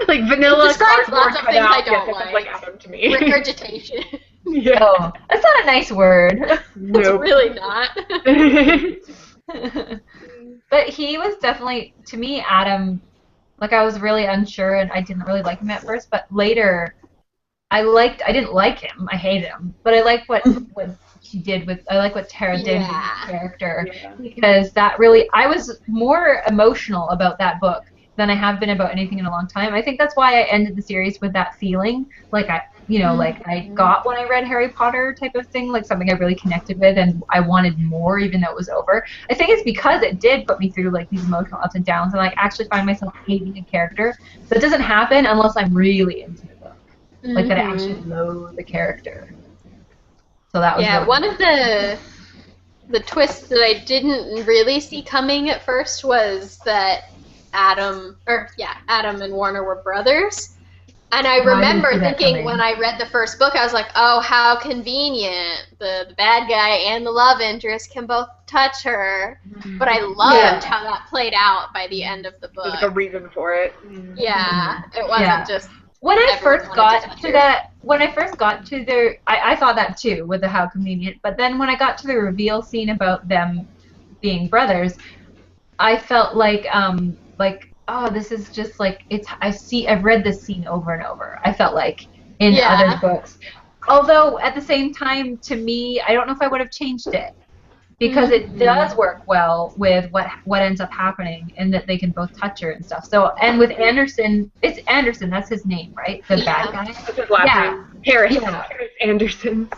S3: Like vanilla
S1: describes lots of things I
S3: cutout,
S1: don't
S3: like Adam to me.
S1: Regurgitation.
S3: Yeah.
S4: Oh, that's not a nice word.
S1: It's really not.
S4: But he was definitely, to me, Adam, like I was really unsure and I didn't really like him at first, but later I didn't like him, I hated him, but I like what she did I like what Tara did with his character, because that really, I was more emotional about that book than I have been about anything in a long time. I think that's why I ended the series with that feeling, like I got when I read Harry Potter type of thing, like something I really connected with, and I wanted more even though it was over. I think it's because it did put me through like these emotional ups and downs, and like actually find myself hating a character. That doesn't happen unless I'm really into the book, like that I actually loathe the character. So that was really
S1: one of the twists that I didn't really see coming at first was that Adam and Warner were brothers. And I remember thinking when I read the first book, I was like, oh, how convenient. The bad guy and the love interest can both touch her. But I loved how that played out by the end of the book.
S3: There's like a reason for it.
S1: Yeah, it wasn't just...
S4: When I first got to that, I thought that too, with the how convenient. But then when I got to the reveal scene about them being brothers, I felt like oh, this is just like I've read this scene over and over. I felt like in other books. Although at the same time, to me, I don't know if I would have changed it because it does work well with what ends up happening, and that they can both touch her and stuff. So, and with Anderson, it's Anderson. That's his name, right? The bad guy.
S3: That's his last name. Harris. Harris Anderson.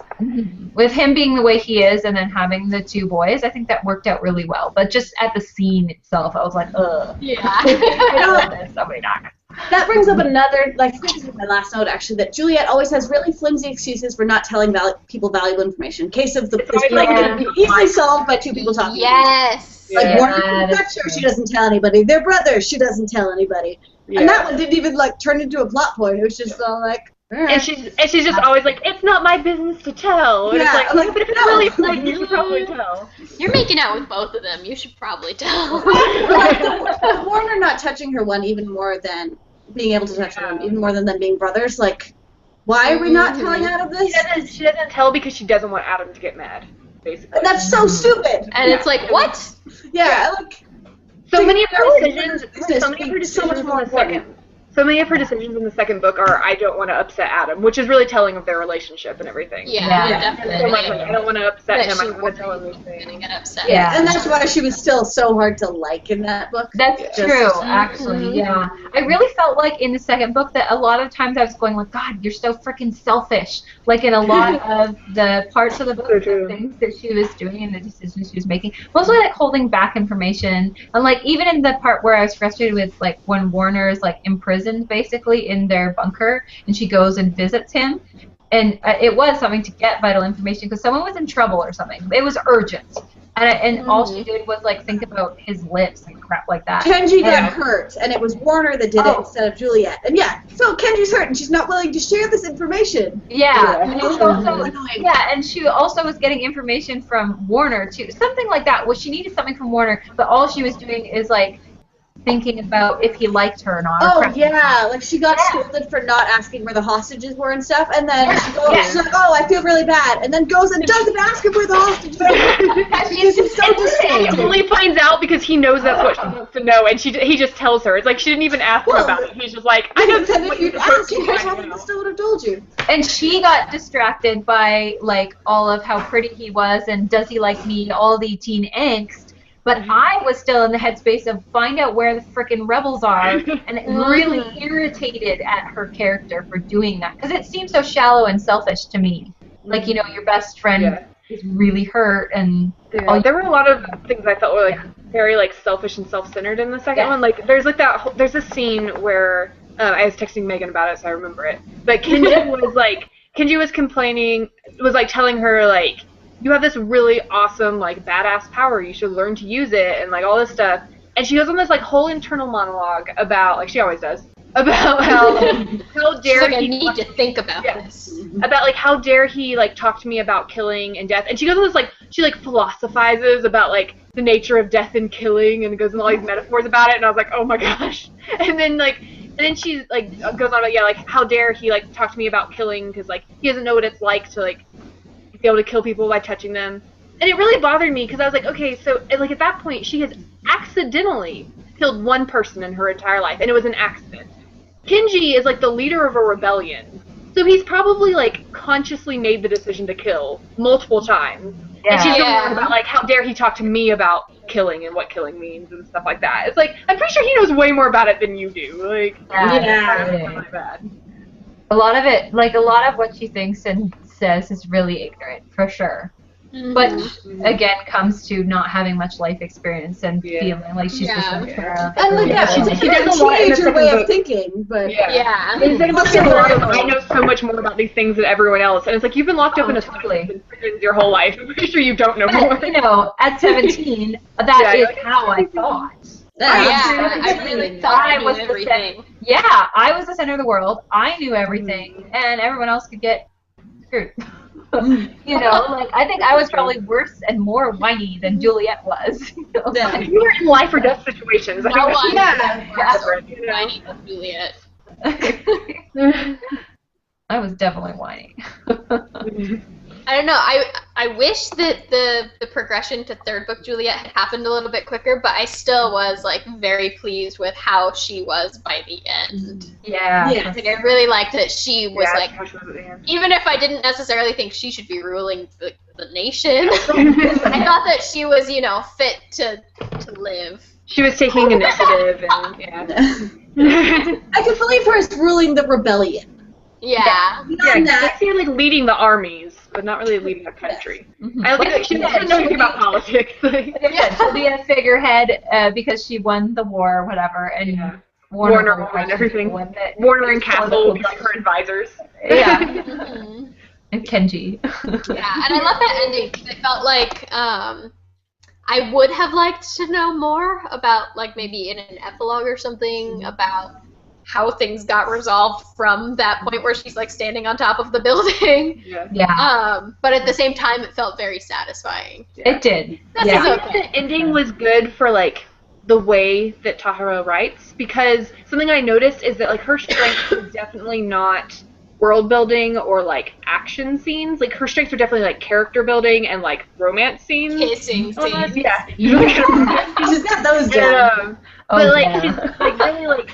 S4: With him being the way he is, and then having the two boys, I think that worked out really well. But just at the scene itself, I was like, ugh.
S1: Yeah.
S2: That brings up another, like, I think this is my last note, actually, that Juliet always has really flimsy excuses for not telling people valuable information. In case of this break, easily solved by two people talking.
S1: Yes.
S2: Like, Warner doesn't touch her, she doesn't tell anybody. They're brothers, she doesn't tell anybody. Yeah. And that one didn't even, like, turn into a plot point. It was just all like,
S3: and she's just always like, it's not my business to tell. And
S2: yeah,
S3: it's like, but if it's really like, you should probably tell.
S1: You're making out with both of them. You should probably tell.
S2: Warner not touching her one even more than being able to touch her one, even more than them being brothers. Like, why are we not telling Adam this?
S3: She doesn't tell because she doesn't want Adam to get mad, basically.
S2: And that's so stupid.
S1: And it's like, what?
S2: Yeah, like.
S3: So many of her decisions in the second book are, I don't want to upset Adam, which is really telling of their relationship and everything.
S1: Yeah, definitely.
S3: So like, I don't want to upset him. I don't want to tell him anything.
S1: Gonna get upset.
S2: Yeah, and that's why she was still so hard to like in that book.
S4: That's true, actually. Yeah, I really felt like in the second book that a lot of times I was going like, God, you're so freaking selfish. Like in a lot of the parts of the book, the things that she was doing and the decisions she was making, mostly like holding back information, and like even in the part where I was frustrated with like when Warner is like imprisoned basically in their bunker, and she goes and visits him, and it was something to get vital information because someone was in trouble or something. It was urgent, and all she did was like think about his lips and crap like that.
S2: Kenji got hurt, and it was Warner that did it instead of Juliet. And so Kenji's hurt, and she's not willing to share this information.
S4: Yeah, and she also was getting information from Warner too, something like that. Well, she needed something from Warner, but all she was doing is like thinking about if he liked her or not.
S2: Like she got scolded for not asking where the hostages were and stuff, and then she's like, oh, I feel really bad, and then goes and doesn't ask him where the hostages are. She's so disgusting.
S3: He only finds out because he knows that's what she wants to know, and he just tells her. It's like she didn't even ask him about it. He's just like, I know
S2: what you'd ask, you probably still would have told you.
S4: And she got distracted by like all of how pretty he was and does he like me, all the teen angst. But I was still in the headspace of find out where the frickin' rebels are, and it really irritated at her character for doing that because it seemed so shallow and selfish to me. Like, you know, your best friend is really hurt, and
S3: there were a lot of things I felt were like very like selfish and self-centered in the second one. Like, there's like there's a scene where I was texting Megan about it, so I remember it. But Kenji was complaining, was like telling her like, you have this really awesome, like, badass power. You should learn to use it, and, like, all this stuff. And she goes on this, like, whole internal monologue about, like she always does, about how dare
S1: I need to think about this.
S3: About, like, how dare he, like, talk to me about killing and death. And she goes on this, like, she, like, philosophizes about, like, the nature of death and killing, and goes into all these metaphors about it, and I was like, oh my gosh. And then she, like, goes on about, like, how dare he, like, talk to me about killing, because, like, he doesn't know what it's like to, like, be able to kill people by touching them. And it really bothered me because I was like, okay, so like at that point she has accidentally killed one person in her entire life, and it was an accident. Kenji is like the leader of a rebellion, so he's probably like consciously made the decision to kill multiple times. And she's going about like, how dare he talk to me about killing and what killing means and stuff like that. It's like, I'm pretty sure he knows way more about it than you do. Like, it's really bad.
S4: A lot of it, like a lot of what she thinks and says is really ignorant, for sure. But again, comes to not having much life experience and feeling like she's just immature.
S2: And like she's a teenager way of thinking, but
S3: I know so much more about these things than everyone else, and it's like you've been locked up in a prison your whole life. I'm pretty sure you don't know more.
S4: You know, at 17, that is how I thought.
S1: I really thought I knew everything.
S4: I was the center of the world. I knew everything, and everyone else could get screwed. You know, like I think I was probably worse and more whiny than Juliet was. You know?
S3: You were in life or death situations.
S1: Whiny than Juliet.
S4: I was definitely whiny.
S1: I don't know. I wish that the progression to third book Juliet had happened a little bit quicker, but I still was like very pleased with how she was by the end.
S4: Yeah.
S2: Yeah.
S1: Like I really liked that she was
S3: Yeah,
S1: like,
S3: how she was at the end.
S1: even if I didn't necessarily think she should be ruling the nation, I thought that she was, you know, fit to live.
S3: She was taking initiative, and yeah.
S2: I could believe her as ruling the rebellion.
S1: Yeah.
S2: Beyond
S3: Yeah,
S2: that,
S3: she's like leading the armies, but not really leading the country.
S4: Mhm.
S3: I don't think she doesn't know anything about politics.
S4: Like I said, she'll be a figurehead because she won the war or whatever, and
S3: Yeah.
S4: Warner
S3: Warner and everything.
S4: won it.
S3: Warner and Castle will be like her advisors.
S4: Yeah,
S1: Mhm.
S4: and Kenji.
S1: Yeah, and I love that ending because it felt like I would have liked to know more about, like, maybe in an epilogue or something about how things got resolved from that point where she's like standing on top of the building.
S3: Yeah.
S4: Yeah,
S1: But at the same time, it felt very satisfying.
S4: it did.
S1: This
S4: Yeah.
S1: is
S3: I think the ending was good for like the way that Tahara writes, because something I noticed is that like her strength is definitely not world building or like action scenes. Like her strengths are definitely like character building and like romance scenes.
S1: Kissing
S3: Almost,
S1: scenes.
S3: yeah. She's really good at romance.
S2: she's got those
S3: And,
S2: down.
S3: but like
S4: yeah.
S3: she's like really like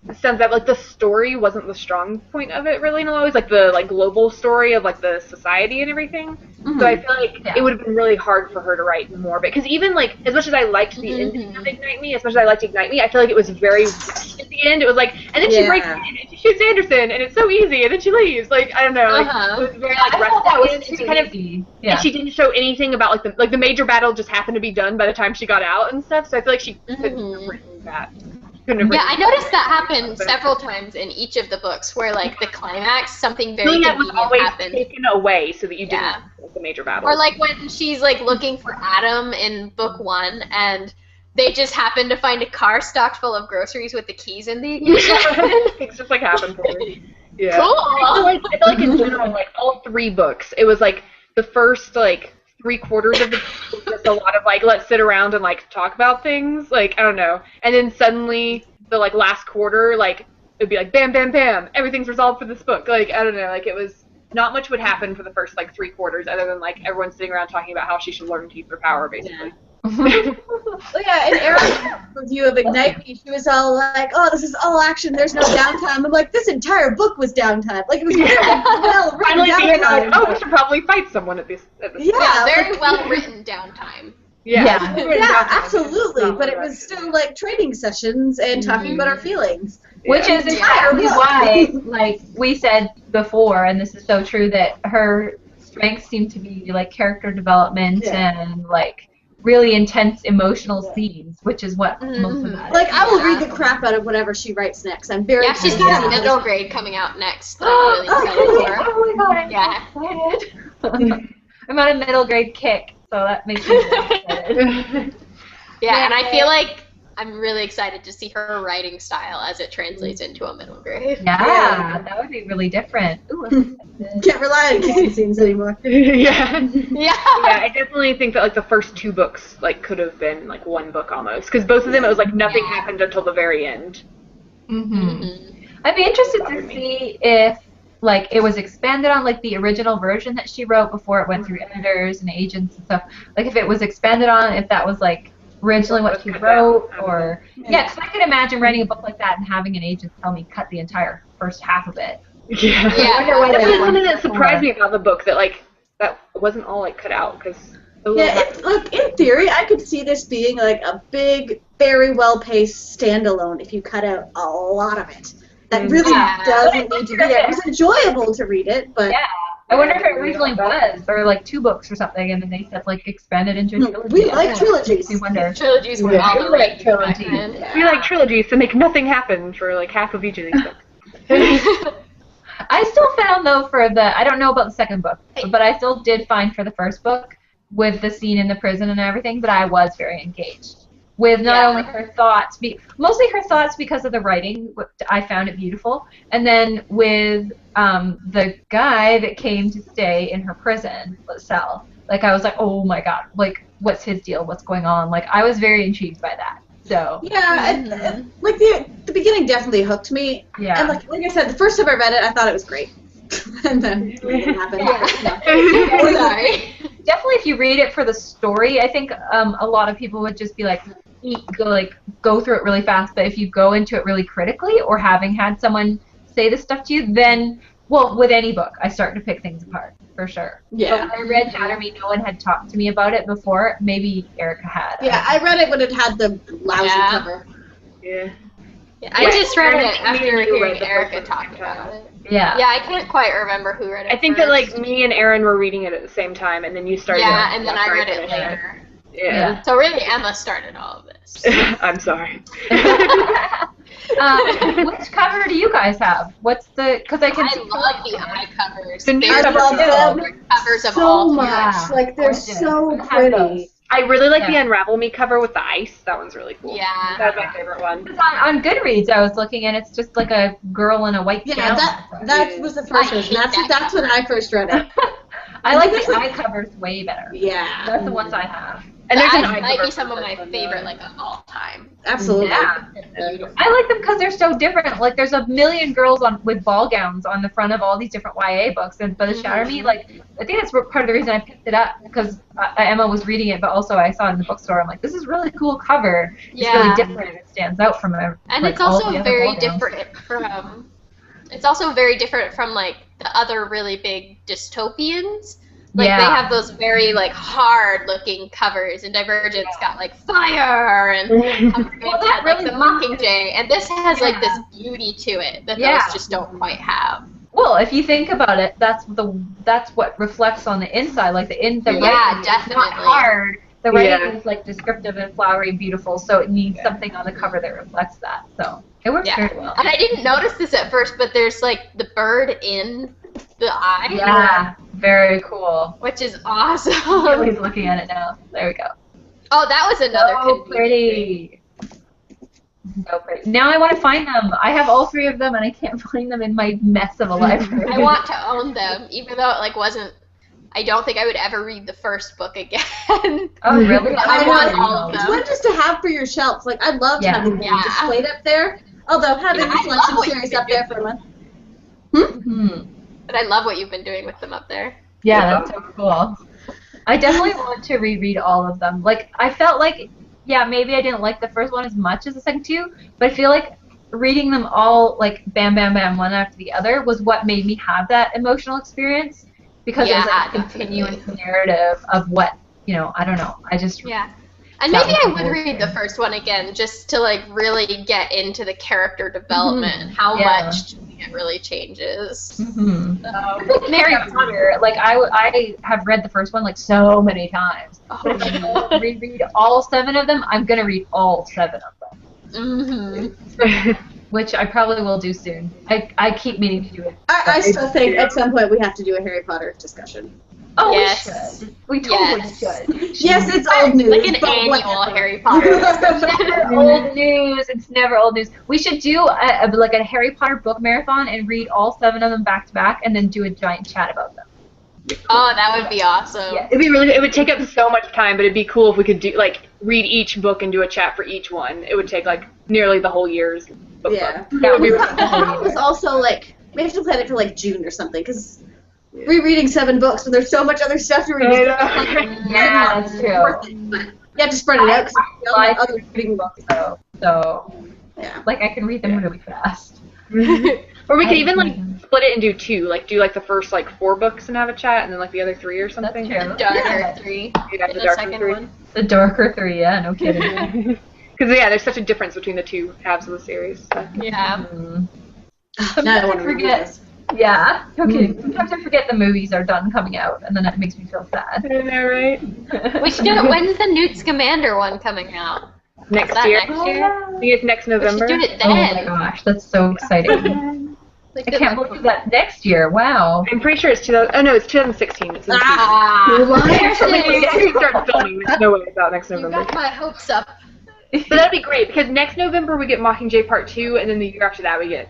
S3: the sense that like the story wasn't the strong point of it really, always like the like global story of like the society and everything. So I feel like
S4: Yeah.
S3: it would have been really hard for her to write more of it, because even like as much as I liked the ending of Ignite Me, as much as I liked Ignite Me, I feel like it was very rushed at the end. It was like, and then she breaks in and she shoots Anderson and it's so easy, and then she leaves. Like I don't know, like it was very like
S4: I
S3: rushed
S4: thought that
S3: at the
S4: was
S3: end, and
S4: too
S3: she kind of.
S4: easy. Yeah.
S3: And she didn't show anything about like the major battle just happened to be done by the time she got out and stuff. So I feel like she couldn't have written that. Couldn't have
S1: Yeah,
S3: written
S1: I noticed that
S3: but-
S1: happened several times in each of the books where, like, the climax, something very
S3: Feeling that was
S1: convenient
S3: always
S1: happened.
S3: taken away so that you didn't
S1: Yeah.
S3: have the major battle.
S1: Or, like, when she's, like, looking for Adam in book 1, and they just happen to find a car stocked full of groceries with the keys in the ignition.
S3: Things just like happened for me. Yeah.
S1: Cool.
S3: I feel like in general, like all 3 books, it was like the first like 3/4 of the book was just a lot of like let's sit around and like talk about things. Like I don't know, and then suddenly the like last quarter, like it'd be like bam, bam, bam, everything's resolved for this book. Like I don't know, like it was not much would happen for the first like 3/4 other than like everyone sitting around talking about how she should learn to use her power basically.
S2: Well, yeah, in Eric's review of Ignite Me, she was all like, "Oh, this is all action. There's no downtime." I'm like, this entire book was downtime. Like it was very well written
S3: Finally, at the end, I'm
S2: downtime.
S3: like, oh, we should probably fight someone at this.
S2: Yeah,
S1: Yeah, very
S2: like-
S1: well written downtime.
S3: Yeah.
S2: Yeah, absolutely. But it was still like training sessions and talking about our feelings.
S4: Which is entirely why, like we said before, and this is so true, that her strengths seem to be like character development and like really intense emotional scenes, which is what most of that.
S2: Like I will read the crap out of whatever she writes next. I'm very
S1: Yeah, she's got a middle grade coming out next. that I'm really excited for.
S4: Oh my god,
S1: Yeah.
S4: I'm excited. I'm on a middle grade kick, so that makes me really excited.
S1: Yeah, and I feel like I'm really excited to see her writing style as it translates into a middle grade.
S4: Yeah, that would be really different. Ooh, I'm excited.
S2: Can't rely on kissing scenes anymore.
S3: Yeah.
S1: Yeah.
S3: Yeah, I definitely think that like the first 2 books like could have been like 1 book almost, because both of them it was like nothing happened until the very end.
S4: I'd be interested to see if like it was expanded on like the original version that she wrote before it went through editors and agents and stuff. Like if it was expanded on, if that was like originally what she wrote, or because I could imagine writing a book like that and having an agent tell me cut the entire first half of it.
S3: Yeah.
S1: Yeah.
S4: I wonder why
S3: That's
S4: they
S3: something
S4: wanted
S3: that surprised me about the book, that like that wasn't all like cut out, because
S2: Yeah, look, in theory, I could see this being like a big, very well-paced standalone if you cut out a lot of it. That really doesn't need to be there. It was enjoyable to read it, but
S4: Yeah. I wonder if it originally was, or like 2 books or something, and then they said like expanded into a trilogy.
S2: we like trilogies.
S4: I wonder.
S1: Trilogies were all the rage back then.
S3: we like trilogies to make nothing happen for like half of each of these books.
S4: I still found though for the, I don't know about the second book, but I still did find for the first book with the scene in the prison and everything that I was very engaged with not only her thoughts, mostly her thoughts because of the writing. I found it beautiful, and then with the guy that came to stay in her prison cell. Like I was like, oh my god, like what's his deal? What's going on? Like I was very intrigued by that. So
S2: like the beginning definitely hooked me.
S4: yeah.
S2: And like I said, the first time I read it, I thought it was great. And then it happened.
S1: Oh, sorry.
S4: Definitely, if you read it for the story, I think a lot of people would just be like, go through it really fast. But if you go into it really critically, or having had someone say this stuff to you, then, well, with any book, I start to pick things apart, for sure.
S2: Yeah.
S4: But when I read Shatter Me, no one had talked to me about it before. Maybe Erica had.
S2: Yeah, I read it when it had the lousy
S1: Yeah.
S2: cover.
S3: Yeah.
S1: Yeah, I just read
S3: Aaron,
S1: it after
S3: me and you
S1: hearing
S3: read the
S1: Erica
S3: book
S1: talk
S3: at the same
S1: about
S3: time.
S1: it.
S4: Yeah.
S1: Yeah, I can't quite remember who read it
S3: I think
S1: first.
S3: that like me and Aaron were reading it at the same time, and then you started.
S1: Yeah, and then I
S3: after
S1: read it
S3: finished
S1: later.
S3: Yeah.
S1: So really, Emma started all of this.
S3: I'm sorry.
S4: Which cover do you guys have? What's the? Because I can.
S1: I love the eye covers.
S3: The new
S1: They're
S3: cover
S2: love them
S1: the covers of
S2: so
S1: all
S2: much.
S4: Yeah.
S2: Like, they're
S4: Gorgeous.
S2: so
S4: I have
S2: pretty.
S4: those.
S3: I really like
S4: Yeah.
S3: the Unravel Me cover with the ice. That one's really cool.
S1: Yeah.
S3: That's my favorite one.
S4: On Goodreads, I was looking, and it's just like a girl in a white
S2: Yeah,
S4: gown.
S2: that was the first
S1: I
S2: version.
S1: hate that
S2: That's when I first read it.
S4: I like the eye covers way better.
S2: Yeah,
S4: That's the ones I have.
S3: And there's an
S1: That
S3: eye
S1: might
S3: cover
S1: be some
S3: for
S1: of my
S3: this one,
S1: favorite,
S3: though.
S1: like, of all time.
S2: absolutely.
S4: Yeah.
S1: Beautiful.
S4: I like them because they're so different. Like, there's a million girls with ball gowns on the front of all these different YA books, and but the Shatter Me, like, I think that's part of the reason I picked it up, because Emma was reading it, but also I saw it in the bookstore. I'm like, this is really cool cover. It's
S1: Yeah.
S4: really different. It stands out from
S1: And
S4: like,
S1: it's
S4: all
S1: also
S4: the other
S1: very
S4: ball gowns.
S1: different from. It's also very different from like the other really big dystopians. Like they
S4: Yeah.
S1: have those very like hard-looking covers, and Divergent's got like fire, and
S4: Well, that
S1: had, like
S4: really
S1: the Mockingjay, and this has like
S4: Yeah.
S1: this beauty to it that
S4: Yeah.
S1: those just don't quite have.
S4: Well, if you think about it, that's what reflects on the inside. Like the
S1: Yeah,
S4: writing is not
S1: definitely.
S4: hard. The writing
S3: Yeah.
S4: is like descriptive and flowery and beautiful, so it needs something on the cover that reflects that. So it works
S1: Yeah.
S4: very well.
S1: And I didn't notice this at first, but there's like the bird in the eye,
S4: Yeah, very cool.
S1: which is awesome.
S4: He's looking at it now. There we go.
S1: Oh, that was another
S4: So
S1: confusing thing.
S4: pretty. So pretty. Now I want to find them. I have all three of them, and I can't find them in my mess of a library.
S1: I want to own them, even though it like wasn't. I don't think I would ever read the first book again.
S4: Oh, really?
S1: I want all of
S2: It's
S1: them.
S2: one just to have for your shelf. Like, I loved
S4: Yeah.
S2: having them
S1: Yeah.
S2: displayed up there. Although having
S1: Yeah,
S2: the
S1: I
S2: selection
S1: love what
S2: series
S1: you
S2: up there for a month.
S4: Hmm.
S1: But I love what you've been doing with them up there.
S4: Yeah, that's so cool. I definitely want to reread all of them. Like, I felt like, yeah, maybe I didn't like the first one as much as the second two, but I feel like reading them all, like, bam, bam, bam, one after the other, was what made me have that emotional experience, because it was
S1: Yeah,
S4: like a
S1: definitely.
S4: continuous narrative of what, I don't know. I just,
S1: Yeah. And
S4: That
S1: maybe
S4: was
S1: I
S4: the
S1: would
S4: whole
S1: read the
S4: thing.
S1: first one again just to like really get into the character development and how
S4: Yeah.
S1: much it really changes.
S4: mhm.
S1: So,
S4: Harry Potter, like, I have read the first one, like, so many times.
S1: oh,
S4: But if I reread all 7 of them, I'm going to read all 7 of them.
S1: hmm
S4: Which I probably will do soon. I keep meaning to do it.
S2: I still think at some point we have to do a Harry Potter discussion.
S4: Oh,
S1: Yes.
S4: we should. We totally
S1: Yes.
S4: should.
S2: Yes, it's old news.
S1: like an
S2: but
S1: annual
S2: whatever.
S1: Harry Potter discussion.
S4: Never old news. It's never old news. We should do like a Harry Potter book marathon and read all 7 of them back to back, and then do a giant chat about them.
S1: Oh, that would be awesome.
S4: Yeah.
S3: It'd be really. It would take up so much time, but it'd be cool if we could do read each book and do a chat for each one. It would take like nearly the whole year's book
S2: Yeah.
S3: club. That would be
S2: The
S3: really
S2: problem is also like we have to plan it for like June or something because rereading 7 books when there's so much other stuff to read.
S4: Yeah, that's true.
S2: Worth it, but you have to spread it out because we all have other reading books.
S4: So
S2: Yeah.
S4: like I can read them really fast.
S3: Or we could even like split it and do 2. Like do like the first like 4 books and have a chat, and then like the other 3 or
S4: That's
S3: something.
S4: true.
S1: Darker 3.
S3: Yeah,
S1: in
S3: the
S1: the
S3: darker
S1: second
S3: 3.
S1: one.
S4: The darker 3, yeah, no kidding.
S3: Because yeah, there's such a difference between the 2 halves of the series. So.
S1: Yeah.
S4: Mm.
S2: Now I want to
S4: forget.
S2: read this.
S4: Yeah, okay. Sometimes I forget the movies are done coming out, and then that makes me feel sad.
S3: I know, right?
S1: We should do it. When's the Newt Scamander one coming out?
S3: Next
S1: Is that
S3: year.
S1: next year?
S3: I think it's next
S1: We should
S3: November.
S1: do it
S4: Oh my
S1: then.
S4: gosh, that's so exciting.
S1: Like,
S4: I can't believe that next year. Wow.
S3: I'm pretty sure it's 2000. Oh no, it's 2016. It's in
S1: Ah,
S3: we start filming. There's no way it's out next
S1: you
S3: November.
S1: got my hopes up.
S3: But that'd be great because next November we get Mockingjay Part 2, and then the year after that we get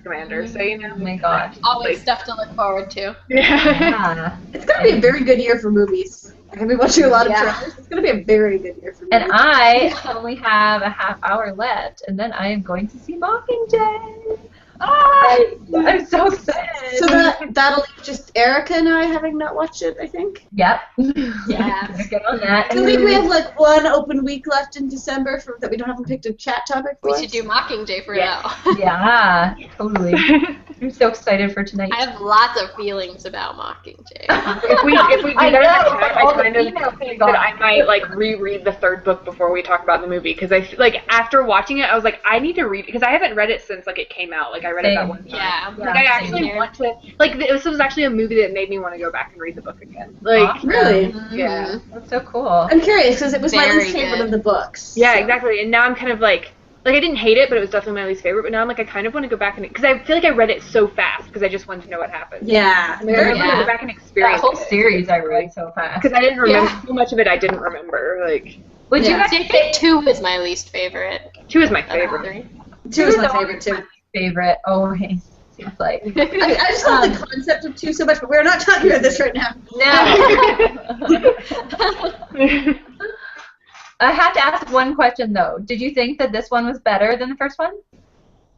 S3: Commander. So you
S4: Oh
S3: know.
S4: my gosh.
S1: Always stuff to look forward to.
S3: Yeah.
S4: Yeah.
S2: It's gonna be a very good year for movies. I'm gonna be watching a lot of
S1: Yeah.
S2: trailers. It's gonna be a very good year for movies.
S4: And I only have a half hour left, and then I am going to see Mockingjay. I'm so excited.
S2: So that'll leave just Erica and I having not watched it, I think.
S4: Yep.
S1: Yeah.
S4: Get on that.
S2: I think we have like one open week left in December that we haven't picked a chat topic for.
S1: We should do Mockingjay for now.
S4: Yeah, totally. I'm so excited for tonight.
S1: I have lots of feelings about Mockingjay.
S3: If we do that in the chat, I kind of
S4: emails
S3: think that I might like reread the third book before we talk about the movie, because I like after watching it, I was like, I need to read, because I haven't read it since like it came out. Like I read it that one time.
S1: Yeah.
S3: Like I actually want to, like this was actually a movie that made me want to go back and read the book again. Like
S2: Really?
S3: yeah.
S4: That's so cool.
S2: I'm curious because it was my
S1: Very
S2: least favorite
S1: good.
S2: of the books.
S3: Yeah, exactly. And now I'm kind of like I didn't hate it, but it was definitely my least favorite. But now I'm like, I kind of want to go back and, because I feel like I read it so fast because I just wanted to know what happened.
S2: Yeah.
S3: I mean, I want to go back and
S4: That
S3: experience
S4: whole
S3: it.
S4: series I read so fast.
S3: Because I didn't remember so much of it. I didn't remember. Like
S4: Would you
S2: Yeah.
S4: guys
S1: I think 2 is my least favorite.
S3: 2 is my
S1: Of the
S3: favorite.
S1: 3.
S2: 2 is my favorite too.
S4: favorite always seems like?
S2: I just love the concept of 2 so much, but we're not talking about this right now.
S4: No. I had to ask one question though. Did you think that this one was better than the first one?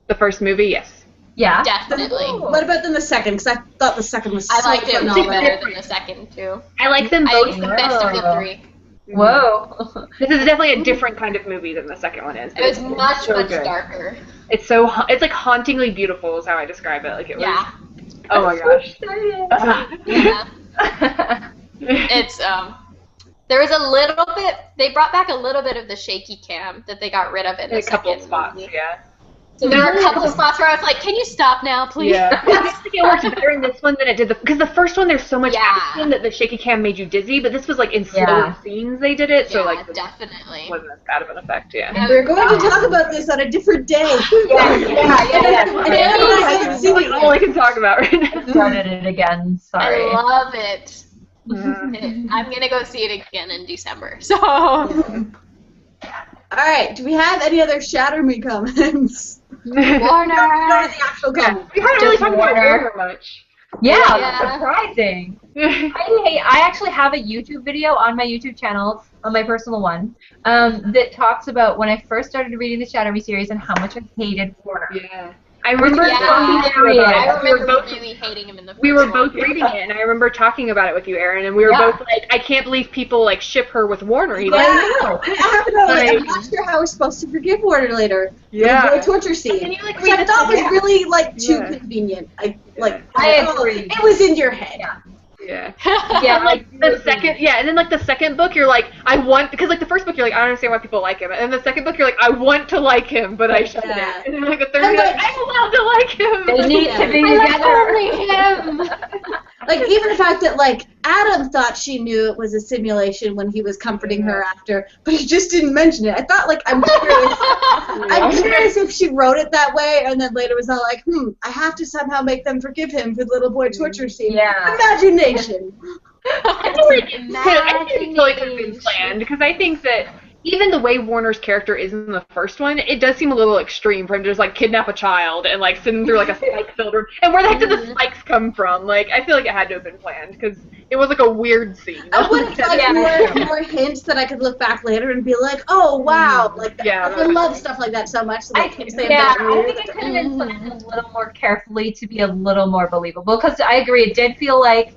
S3: The first movie, yes.
S4: Yeah.
S1: Definitely.
S2: What about the second? Because I thought the second was
S1: I
S2: so
S1: liked it way
S2: phenomenal.
S1: better than the second, too.
S3: I like them
S1: I
S3: both.
S1: think it's the best of the 3.
S4: Whoa.
S3: This is definitely a different kind of movie than the second one is.
S1: It was much,
S3: so
S1: much
S3: good.
S1: darker.
S3: It's so it's like hauntingly beautiful is how I describe it. Like it was.
S1: Yeah.
S3: Oh my gosh.
S1: Yeah. It's, there was a little bit, they brought back a little bit of the shaky cam that they got rid of in the
S3: A couple
S1: second
S3: of spots,
S1: movie.
S3: yeah.
S1: So there were a couple of spots where I was like, can you stop now, please?
S3: Yeah. I think it worked better in this one than it did because the first one there's so much
S1: Yeah.
S3: action that the shaky cam made you dizzy, but this was like in slower
S4: Yeah.
S3: scenes they did it, so
S1: Yeah,
S3: like it
S1: definitely.
S3: wasn't as bad of an effect, yeah.
S2: We're going to talk about this on a different day.
S4: Yeah.
S2: And Anne and I haven't seen it
S3: All I
S2: yet.
S3: can talk about right now.
S4: Started it again. Sorry.
S1: I love it.
S3: Mhm.
S1: I'm going to go see it again in December. So,
S2: All right. Do we have any other Shatter Me comments? Or
S1: Warner.
S2: the actual
S3: Yeah,
S2: comments?
S3: we haven't really
S4: Just
S3: talked about
S4: Warner.
S3: Warner much.
S4: Yeah,
S1: Yeah.
S4: surprising. I actually have a YouTube video on my YouTube channel, on my personal one, that talks about when I first started reading the Shatter Me series and how much I hated Warner.
S3: Yeah. I remember
S1: Yeah,
S3: talking to you about
S1: I
S3: it. We were
S1: remember
S3: both
S1: really hating him in the first
S3: we were
S1: one.
S3: both reading it, and I remember talking about it with you, Erin, and we were
S4: Yeah.
S3: both like, I can't believe people like ship her with Warner. He's
S2: Yeah,
S3: like,
S2: I have to know. Like, I'm
S3: Like-
S2: not sure how we're supposed to forgive Warner later.
S3: yeah.
S2: The torture scene,
S3: And you, like,
S2: which I
S3: read it
S2: thought was
S3: together.
S2: really like too
S3: Yeah.
S2: convenient. I
S4: I agree.
S2: It was in your head.
S3: Yeah.
S4: Yeah,
S3: And, like the second, yeah, and then like the second book, you're like, I want, because like the first book, you're like, I don't understand why people like him, and then the second book, you're like, I want to like him, but I shouldn't.
S2: Yeah.
S3: And then like the third,
S2: I'm
S3: you're like,
S2: like-
S3: I'm allowed to like him.
S4: They need to be
S1: I like
S4: together.
S1: only him.
S2: Like even the fact that like Adam thought she knew it was a simulation when he was comforting her after, but he just didn't mention it. I thought like I'm curious. I'm curious if she wrote it that way, and then later was all like, I have to somehow make them forgive him for the little boy torture scene.
S4: Yeah.
S2: Imagination.
S3: I feel like it totally could have been planned, because I think that even the way Warner's character is in the first one, it does seem a little extreme for him to just like kidnap a child and like send him through like a spike-filled room. And where the heck did the spikes come from? Like, I feel like it had to have been planned, because it was like a weird scene.
S2: I would have liked more hints that I could look back later and be like, oh wow, like
S3: Yeah,
S2: I love stuff like that so much. So
S4: I
S2: they keep
S4: think
S2: saying
S4: it
S2: that.
S4: could have been planned a little more carefully to be a little more believable. Because I agree, it did feel like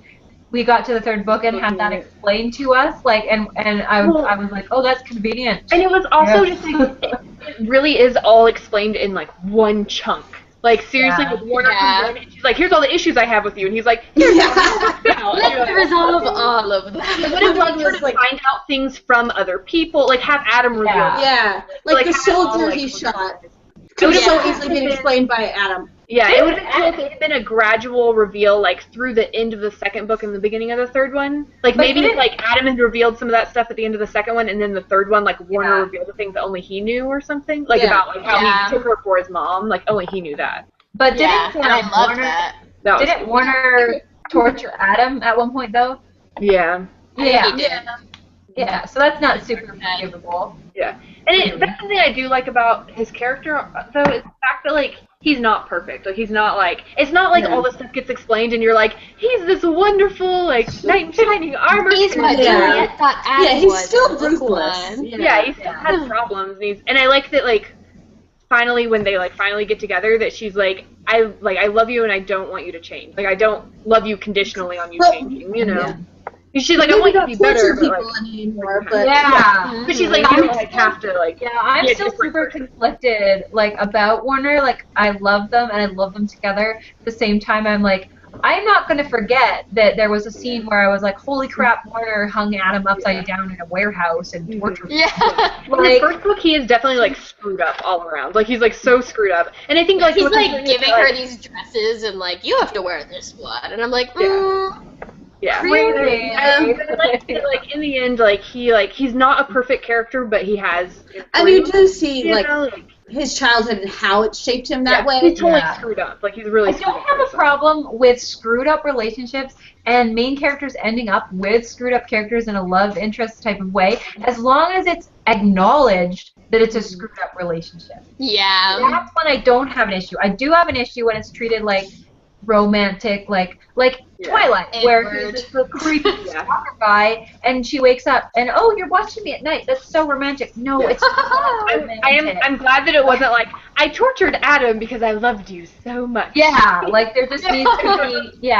S4: we got to the third book and had that explained to us, like, and I was like, oh, that's convenient.
S3: And it was also just like, it really is all explained in like one chunk. Like seriously,
S4: Yeah.
S3: with Warner
S1: Yeah.
S3: comes in and she's like, here's all the issues I have with you, and he's like, here's how it works out. And you're
S1: Let's
S3: like,
S1: resolve all of
S3: I
S1: that.
S3: would have liked her
S2: was
S3: to
S2: like-
S3: find out things from other people, like have Adam reveal.
S4: Yeah.
S2: Yeah, like the
S3: have it all,
S2: soldier
S3: like,
S2: he shot
S3: It
S2: could
S3: would
S2: have so
S3: have
S2: easily been explained by Adam.
S3: Yeah, it would have been cool if it had been a gradual reveal, like through the end of the second book and the beginning of the third one. Like
S4: But
S3: maybe
S4: didn't-
S3: like Adam had revealed some of that stuff at the end of the second one, and then the third one, like Warner
S4: Yeah.
S3: revealed the things that only he knew or something, like
S2: Yeah.
S3: about like how
S1: Yeah.
S3: he took her for his mom, like only he knew that.
S4: But
S1: Yeah,
S4: didn't
S1: and I love
S4: Warner,
S1: that.
S3: That was
S4: didn't Warner torture Adam at one point though?
S3: yeah.
S1: He did.
S4: Yeah, so that's not super forgivable.
S3: Yeah, and that's the thing I do like about his character, though, is the fact that like he's not perfect. Like he's not like it's not like all this stuff gets explained and you're like he's this wonderful like knight in shining armor.
S1: He's what
S2: Yeah.
S1: Juliet thought Adam
S2: Yeah, he's
S1: was.
S2: still
S1: Look
S2: ruthless.
S1: one.
S3: Yeah, he still has problems, and I like that like finally when they like finally get together that she's like I love you and I don't want you to change. Like I don't love you conditionally on you changing, you know. She's like, I want you to be better, but like,
S2: anymore, but
S3: but she's like, you like have to like.
S4: Yeah, I'm still super conflicted, like about Warner. Like I love them and I love them together. At the same time, I'm like, I'm not gonna forget that there was a scene where I was like, holy crap, Warner hung Adam upside down in a warehouse and tortured him.
S3: Yeah. In the first book, he is definitely like screwed up all around. Like he's like so screwed up, and I think like
S1: he's like giving her these dresses and like, you have to wear this one, and I'm like,
S3: yeah.
S1: Really?
S3: Like in the end, like he's not a perfect character, but he has.
S2: And you do see like his childhood and how it shaped him that way.
S3: He's totally screwed up. Like he's really.
S4: I don't have a problem with screwed up relationships and main characters ending up with screwed up characters in a love interest type of way, as long as it's acknowledged that it's a screwed up relationship.
S1: Yeah.
S4: That's when I don't have an issue. I do have an issue when it's treated like romantic, like Twilight, where he's just the creepy stalker guy, and she wakes up and, oh, you're watching me at night. That's so romantic. No, it's not romantic.
S3: I'm glad that it wasn't like, I tortured Adam because I loved you so much.
S4: Yeah, like there just needs to be,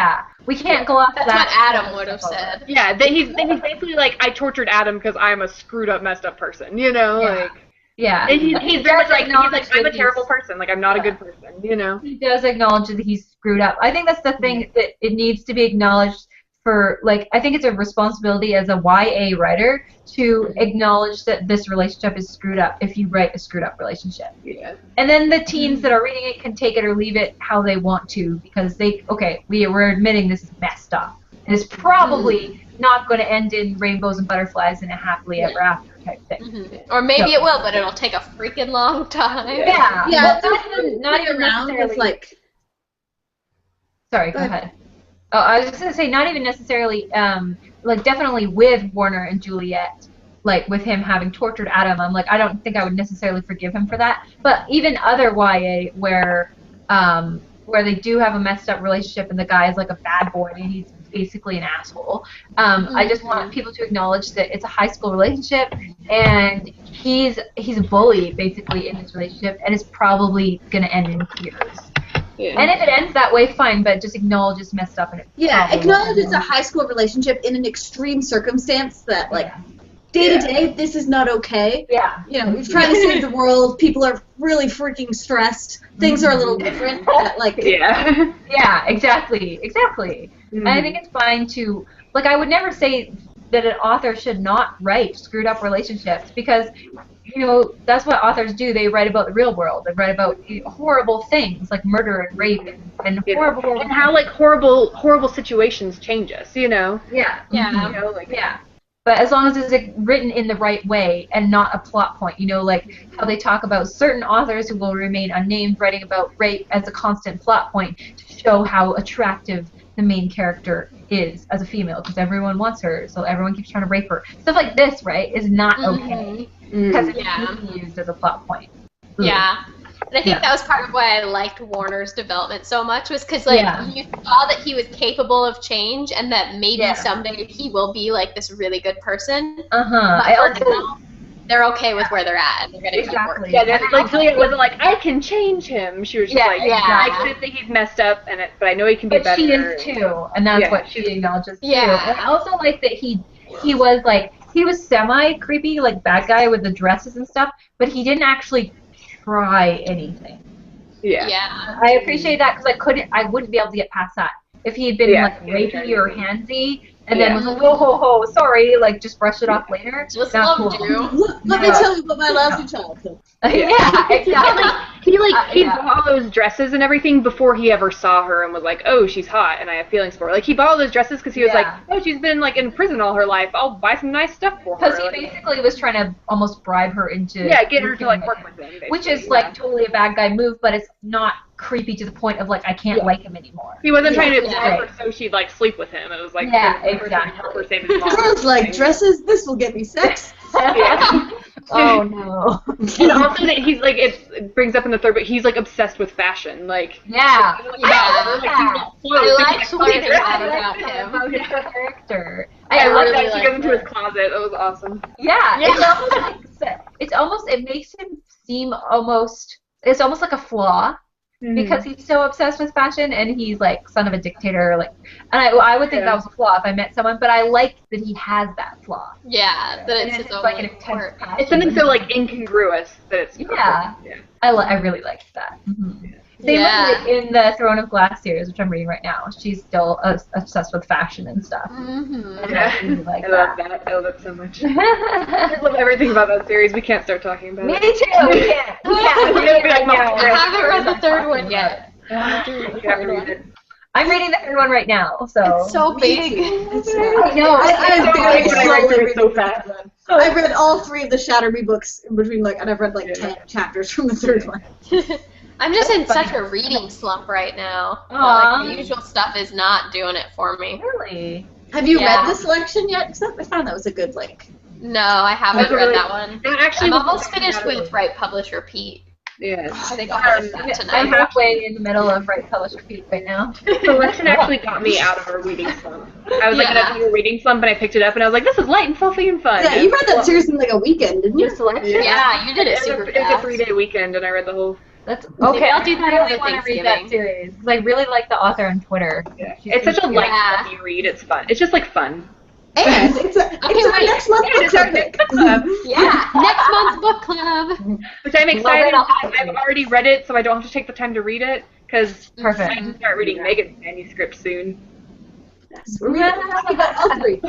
S4: we can't go off
S1: That's
S4: that.
S1: what Adam would have said.
S3: Yeah, that he's basically like, I tortured Adam because I'm a screwed up, messed up person, you know, like.
S4: Yeah.
S3: And he's very much like, I'm a terrible person, like I'm not a good person, you know.
S4: He does acknowledge that he's screwed up. I think that's the thing that it needs to be acknowledged for, like, I think it's a responsibility as a YA writer to acknowledge that this relationship is screwed up if you write a screwed up relationship.
S3: Yeah.
S4: And then the teens that are reading it can take it or leave it how they want to, because we're admitting this is messed up. And it's probably not going to end in rainbows and butterflies and a happily ever after type thing.
S1: Or maybe it will, but it'll take a freaking long time.
S4: Yeah.
S2: Yeah,
S4: not even necessarily.
S2: Like,
S4: sorry, go ahead. Oh, I was just gonna say, not even necessarily, like definitely with Warner and Juliet, like with him having tortured Adam. I'm like, I don't think I would necessarily forgive him for that. But even other YA where they do have a messed up relationship and the guy is like a bad boy and he's basically an asshole. I just want people to acknowledge that it's a high school relationship and he's a bully basically in this relationship and it's probably gonna end in tears. Yeah. And if it ends that way, fine, but just acknowledge it's messed up and it's
S2: acknowledge it's a high school relationship in an extreme circumstance that like day to day this is not okay.
S4: Yeah.
S2: You know, you're trying to save the world, people are really freaking stressed, things are a little different.
S4: Yeah, exactly. And I think it's fine to, like, I would never say that an author should not write screwed up relationships because, you know, that's what authors do. They write about the real world. They write about horrible things like murder and rape and horrible
S3: and how like horrible situations change us, you know.
S4: Yeah.
S3: You know, like
S4: But as long as it's like, written in the right way and not a plot point, you know, like how they talk about certain authors who will remain unnamed writing about rape as a constant plot point to show how attractive the main character is as a female because everyone wants her, so everyone keeps trying to rape her. Stuff like this, right, is not okay because it's being used as a plot point.
S1: Yeah. And I think that was part of why I liked Warner's development so much was because, like, you saw that he was capable of change and that maybe someday he will be, like, this really good person. But for now, they're okay with where they're at and they're going to keep working.
S3: Yeah, like, Juliet wasn't like, I can change him. She was just like, I should think he's messed up, but I know he can be better.
S4: But she is, too, and that's what she acknowledges, too.
S1: Yeah.
S4: And I also like that he was, like, he was semi-creepy, like, bad guy with the dresses and stuff, but he didn't actually try anything.
S1: Yeah.
S4: I appreciate that because I wouldn't be able to get past that. If he had been like rapey or handsy and then was like, oh, sorry, like just brush it off later.
S1: Just loved you.
S2: Let me tell you about my lousy childhood.
S4: Exactly.
S3: He bought all those dresses and everything before he ever saw her and was like, oh, she's hot and I have feelings for her. Like he bought all those dresses because he was like, oh, she's been like in prison all her life. I'll buy some nice stuff for her.
S4: Because he basically was trying to almost bribe her into
S3: get her to like work with him.
S4: Which is like totally a bad guy move, but it's not creepy to the point of like I can't like him anymore.
S3: He wasn't trying to bribe her so she'd like sleep with him. It was like
S4: exactly.
S3: Save his mom.
S2: Girls like dresses. This will get me sex.
S4: Oh no.
S3: And also that he's like it brings up in the third book he's like obsessed with fashion. Like
S1: I like learning about him.
S4: About his character.
S3: I love that she goes into his closet. That was awesome.
S4: Yeah. It makes him seem almost. It's almost like a flaw. because he's so obsessed with fashion and he's like son of a dictator. Like, and I would think that was a flaw if I met someone, but I like that he has that flaw.
S1: Yeah, that it's his own
S4: like an intense passion.
S3: It's something so like incongruous that it's
S4: I really liked that. Same with in the Throne of Glass series, which I'm reading right now. She's still obsessed with fashion and stuff. And I really like
S3: love that. I love it so much. I love everything about that series. We can't start talking about it.
S4: Me too. We can't.
S1: I haven't read the third one yet.
S4: I'm reading the third one right now, so.
S1: It's so big.
S2: I know. I'm very slowly reading so fast. I've read all 3 of the Shatter Me books in between, and I've read 10 chapters from the third one.
S1: I'm just in such a reading slump right now. The usual stuff is not doing it for me.
S4: Really?
S2: Have you read The Selection yet? Because I found that was a good
S1: No, I haven't read that one.
S3: Actually,
S1: I'm almost finished with Right Publish Repeat.
S3: Yes.
S1: I think I'll finish that tonight.
S4: I'm halfway in the middle of Right Publish Repeat right now.
S3: Selection actually got me out of a reading slump. I was in a reading slump and I picked it up and I was like, this is light and fluffy and fun.
S2: Yeah, you read that series in a weekend, didn't you?
S4: Selection?
S1: Yeah, you did it super fast.
S3: It was a 3-day weekend and I read the whole.
S4: That's
S1: okay. I'll do that
S4: I
S1: over
S4: really want to read
S1: Thanksgiving.
S4: that series because I really like the author on Twitter.
S3: Yeah. It's such a light, fluffy read. It's fun. It's just fun.
S2: And it's our next month's book club.
S1: Yeah, next month's book club.
S3: Which I'm excited. I've already read it, so I don't have to take the time to read it because I can start reading Megan's manuscript soon.
S2: Yes, we're talking about all 3.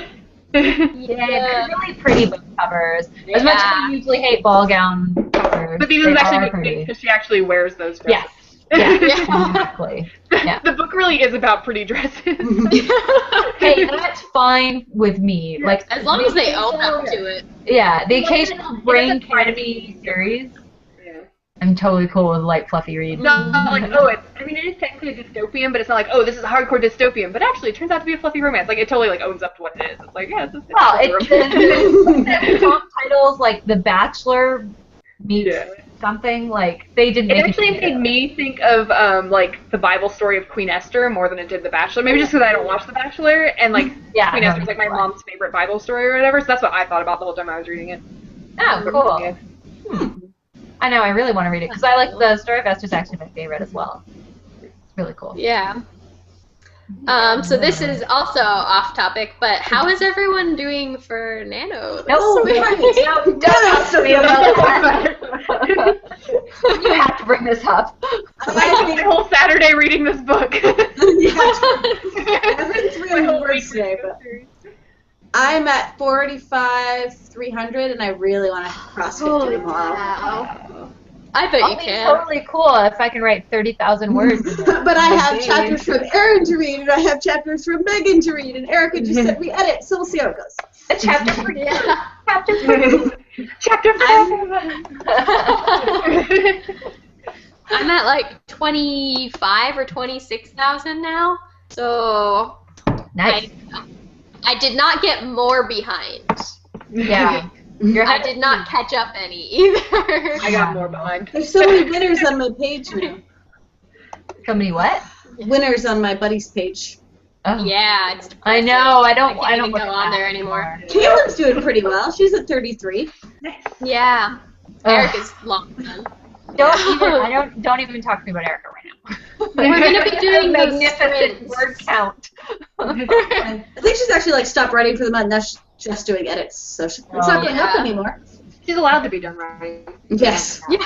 S4: They're really pretty book covers. As much as I usually hate ball gown covers,
S3: but these ones actually pretty because she actually wears those dresses.
S4: Yeah, exactly. Yeah.
S3: The book really is about pretty dresses.
S4: Hey, that's fine with me.
S1: Yeah.
S4: Like
S1: as long as they own up to it.
S4: Yeah, the occasional brain candy series. I'm totally cool with light, fluffy read.
S3: Not like, it is technically a dystopian, but it's not like, this is a hardcore dystopian. But actually, it turns out to be a fluffy romance. Like, it totally owns up to what it is. It's like, it's a
S4: the top titles like The Bachelor meets something like they did.
S3: It actually made me think of the Bible story of Queen Esther more than it did The Bachelor. Maybe just because I don't watch The Bachelor and Queen Esther's my mom's favorite Bible story or whatever. So that's what I thought about the whole time I was reading it.
S4: Oh, cool. I know, I really want to read it, because I like the story of Esther's actually my favorite as well. It's really cool.
S1: Yeah. So this is also off topic, but how is everyone doing for Nano?
S4: Don't talk to me about that. You have to bring this up.
S3: I spent the whole Saturday reading this book.
S2: I've read 300 words today, but I'm at 45,300, and I really want to cross 50 tomorrow.
S1: Wow. I bet you can.
S4: Totally cool if I can write 30,000 words.
S2: But I have chapters from Erin to read, and I have chapters from Megan to read, and Erica just sent me edits, so we'll see how it goes.
S4: A chapter for you.
S3: Chapter for Chapter for
S1: I'm at 25 or 26,000 now, so
S4: nice.
S1: I did not get more behind.
S4: Yeah.
S1: I did not catch up any either.
S3: I got more behind.
S2: There's so many winners on my page now.
S4: So many what?
S2: Winners on my buddies page.
S4: Oh.
S1: Yeah, it's depressing.
S4: I know. I don't
S1: go on there anymore.
S2: Caitlin's doing pretty well. She's at 33.
S1: Yeah. Erica's long.
S4: Don't even talk to me about Erica right now.
S1: We're gonna be doing
S4: magnificent word count.
S2: I think she's actually stopped writing for the month. Now she's just doing edits, so it's not going up anymore.
S3: She's allowed to be done writing.
S2: Yes.
S1: Yeah.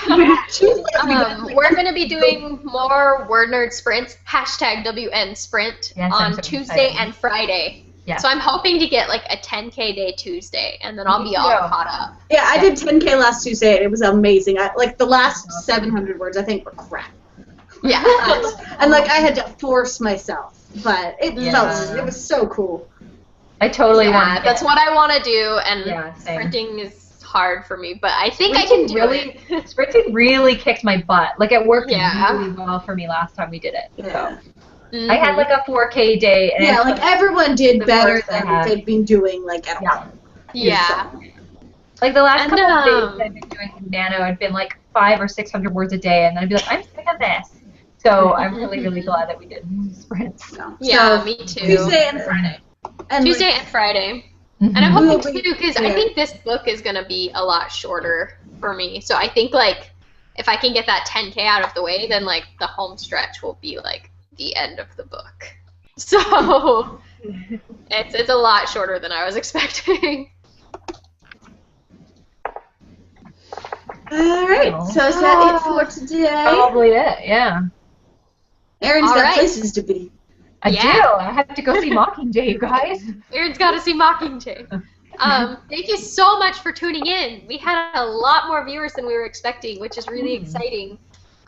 S1: We're gonna be doing more WordNerd sprints. #WN sprint on Tuesday and Friday. Yeah. So I'm hoping to get a 10K day Tuesday, and then I'll be all caught up.
S2: Yeah, I did 10K last Tuesday, and it was amazing. The last 700 words I think were crap.
S1: Yeah.
S2: And I had to force myself, but it was so cool.
S4: I totally want to.
S1: That's what I want to do, and sprinting is hard for me, but I think I can do it.
S4: Sprinting really kicked my butt. It worked really well for me last time we did it.
S2: Yeah.
S4: So. I had a 4K day. And
S2: everyone did better than they'd been doing at all.
S1: Yeah.
S4: The last couple of days I've been doing Nano, I'd been 500 or 600 words a day, and then I'd be I'm sick of this. So I'm really, really glad that we did sprints.
S1: Yeah, me too.
S2: Tuesday and Friday.
S1: Tuesday and Friday. And I'm hoping too, because I think this book is going to be a lot shorter for me. So I think if I can get that 10K out of the way, then like the home stretch will be like the end of the book. So it's a lot shorter than I was expecting.
S2: All right, so is that it for today?
S4: Probably it, yeah.
S2: Erin's
S1: All
S2: got
S1: right.
S2: places to be.
S4: I
S1: Yeah.
S4: do. I have to go see Mockingjay, you guys.
S1: Erin's got to see Mockingjay. Thank you so much for tuning in. We had a lot more viewers than we were expecting, which is really exciting.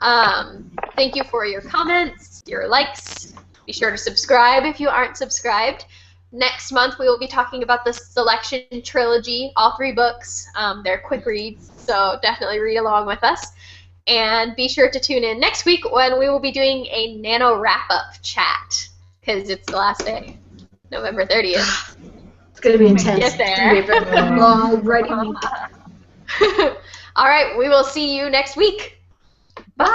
S1: Thank you for your comments, your likes. Be sure to subscribe if you aren't subscribed. Next month, we will be talking about the Selection Trilogy, all 3 books. They're quick reads, so definitely read along with us. And be sure to tune in next week when we will be doing a Nano wrap-up chat, because it's the last day, November 30th.
S2: It's going to be intense.
S1: Get there.
S2: It's going to be a very long, ready week.
S1: All right, we will see you next week.
S4: Bye.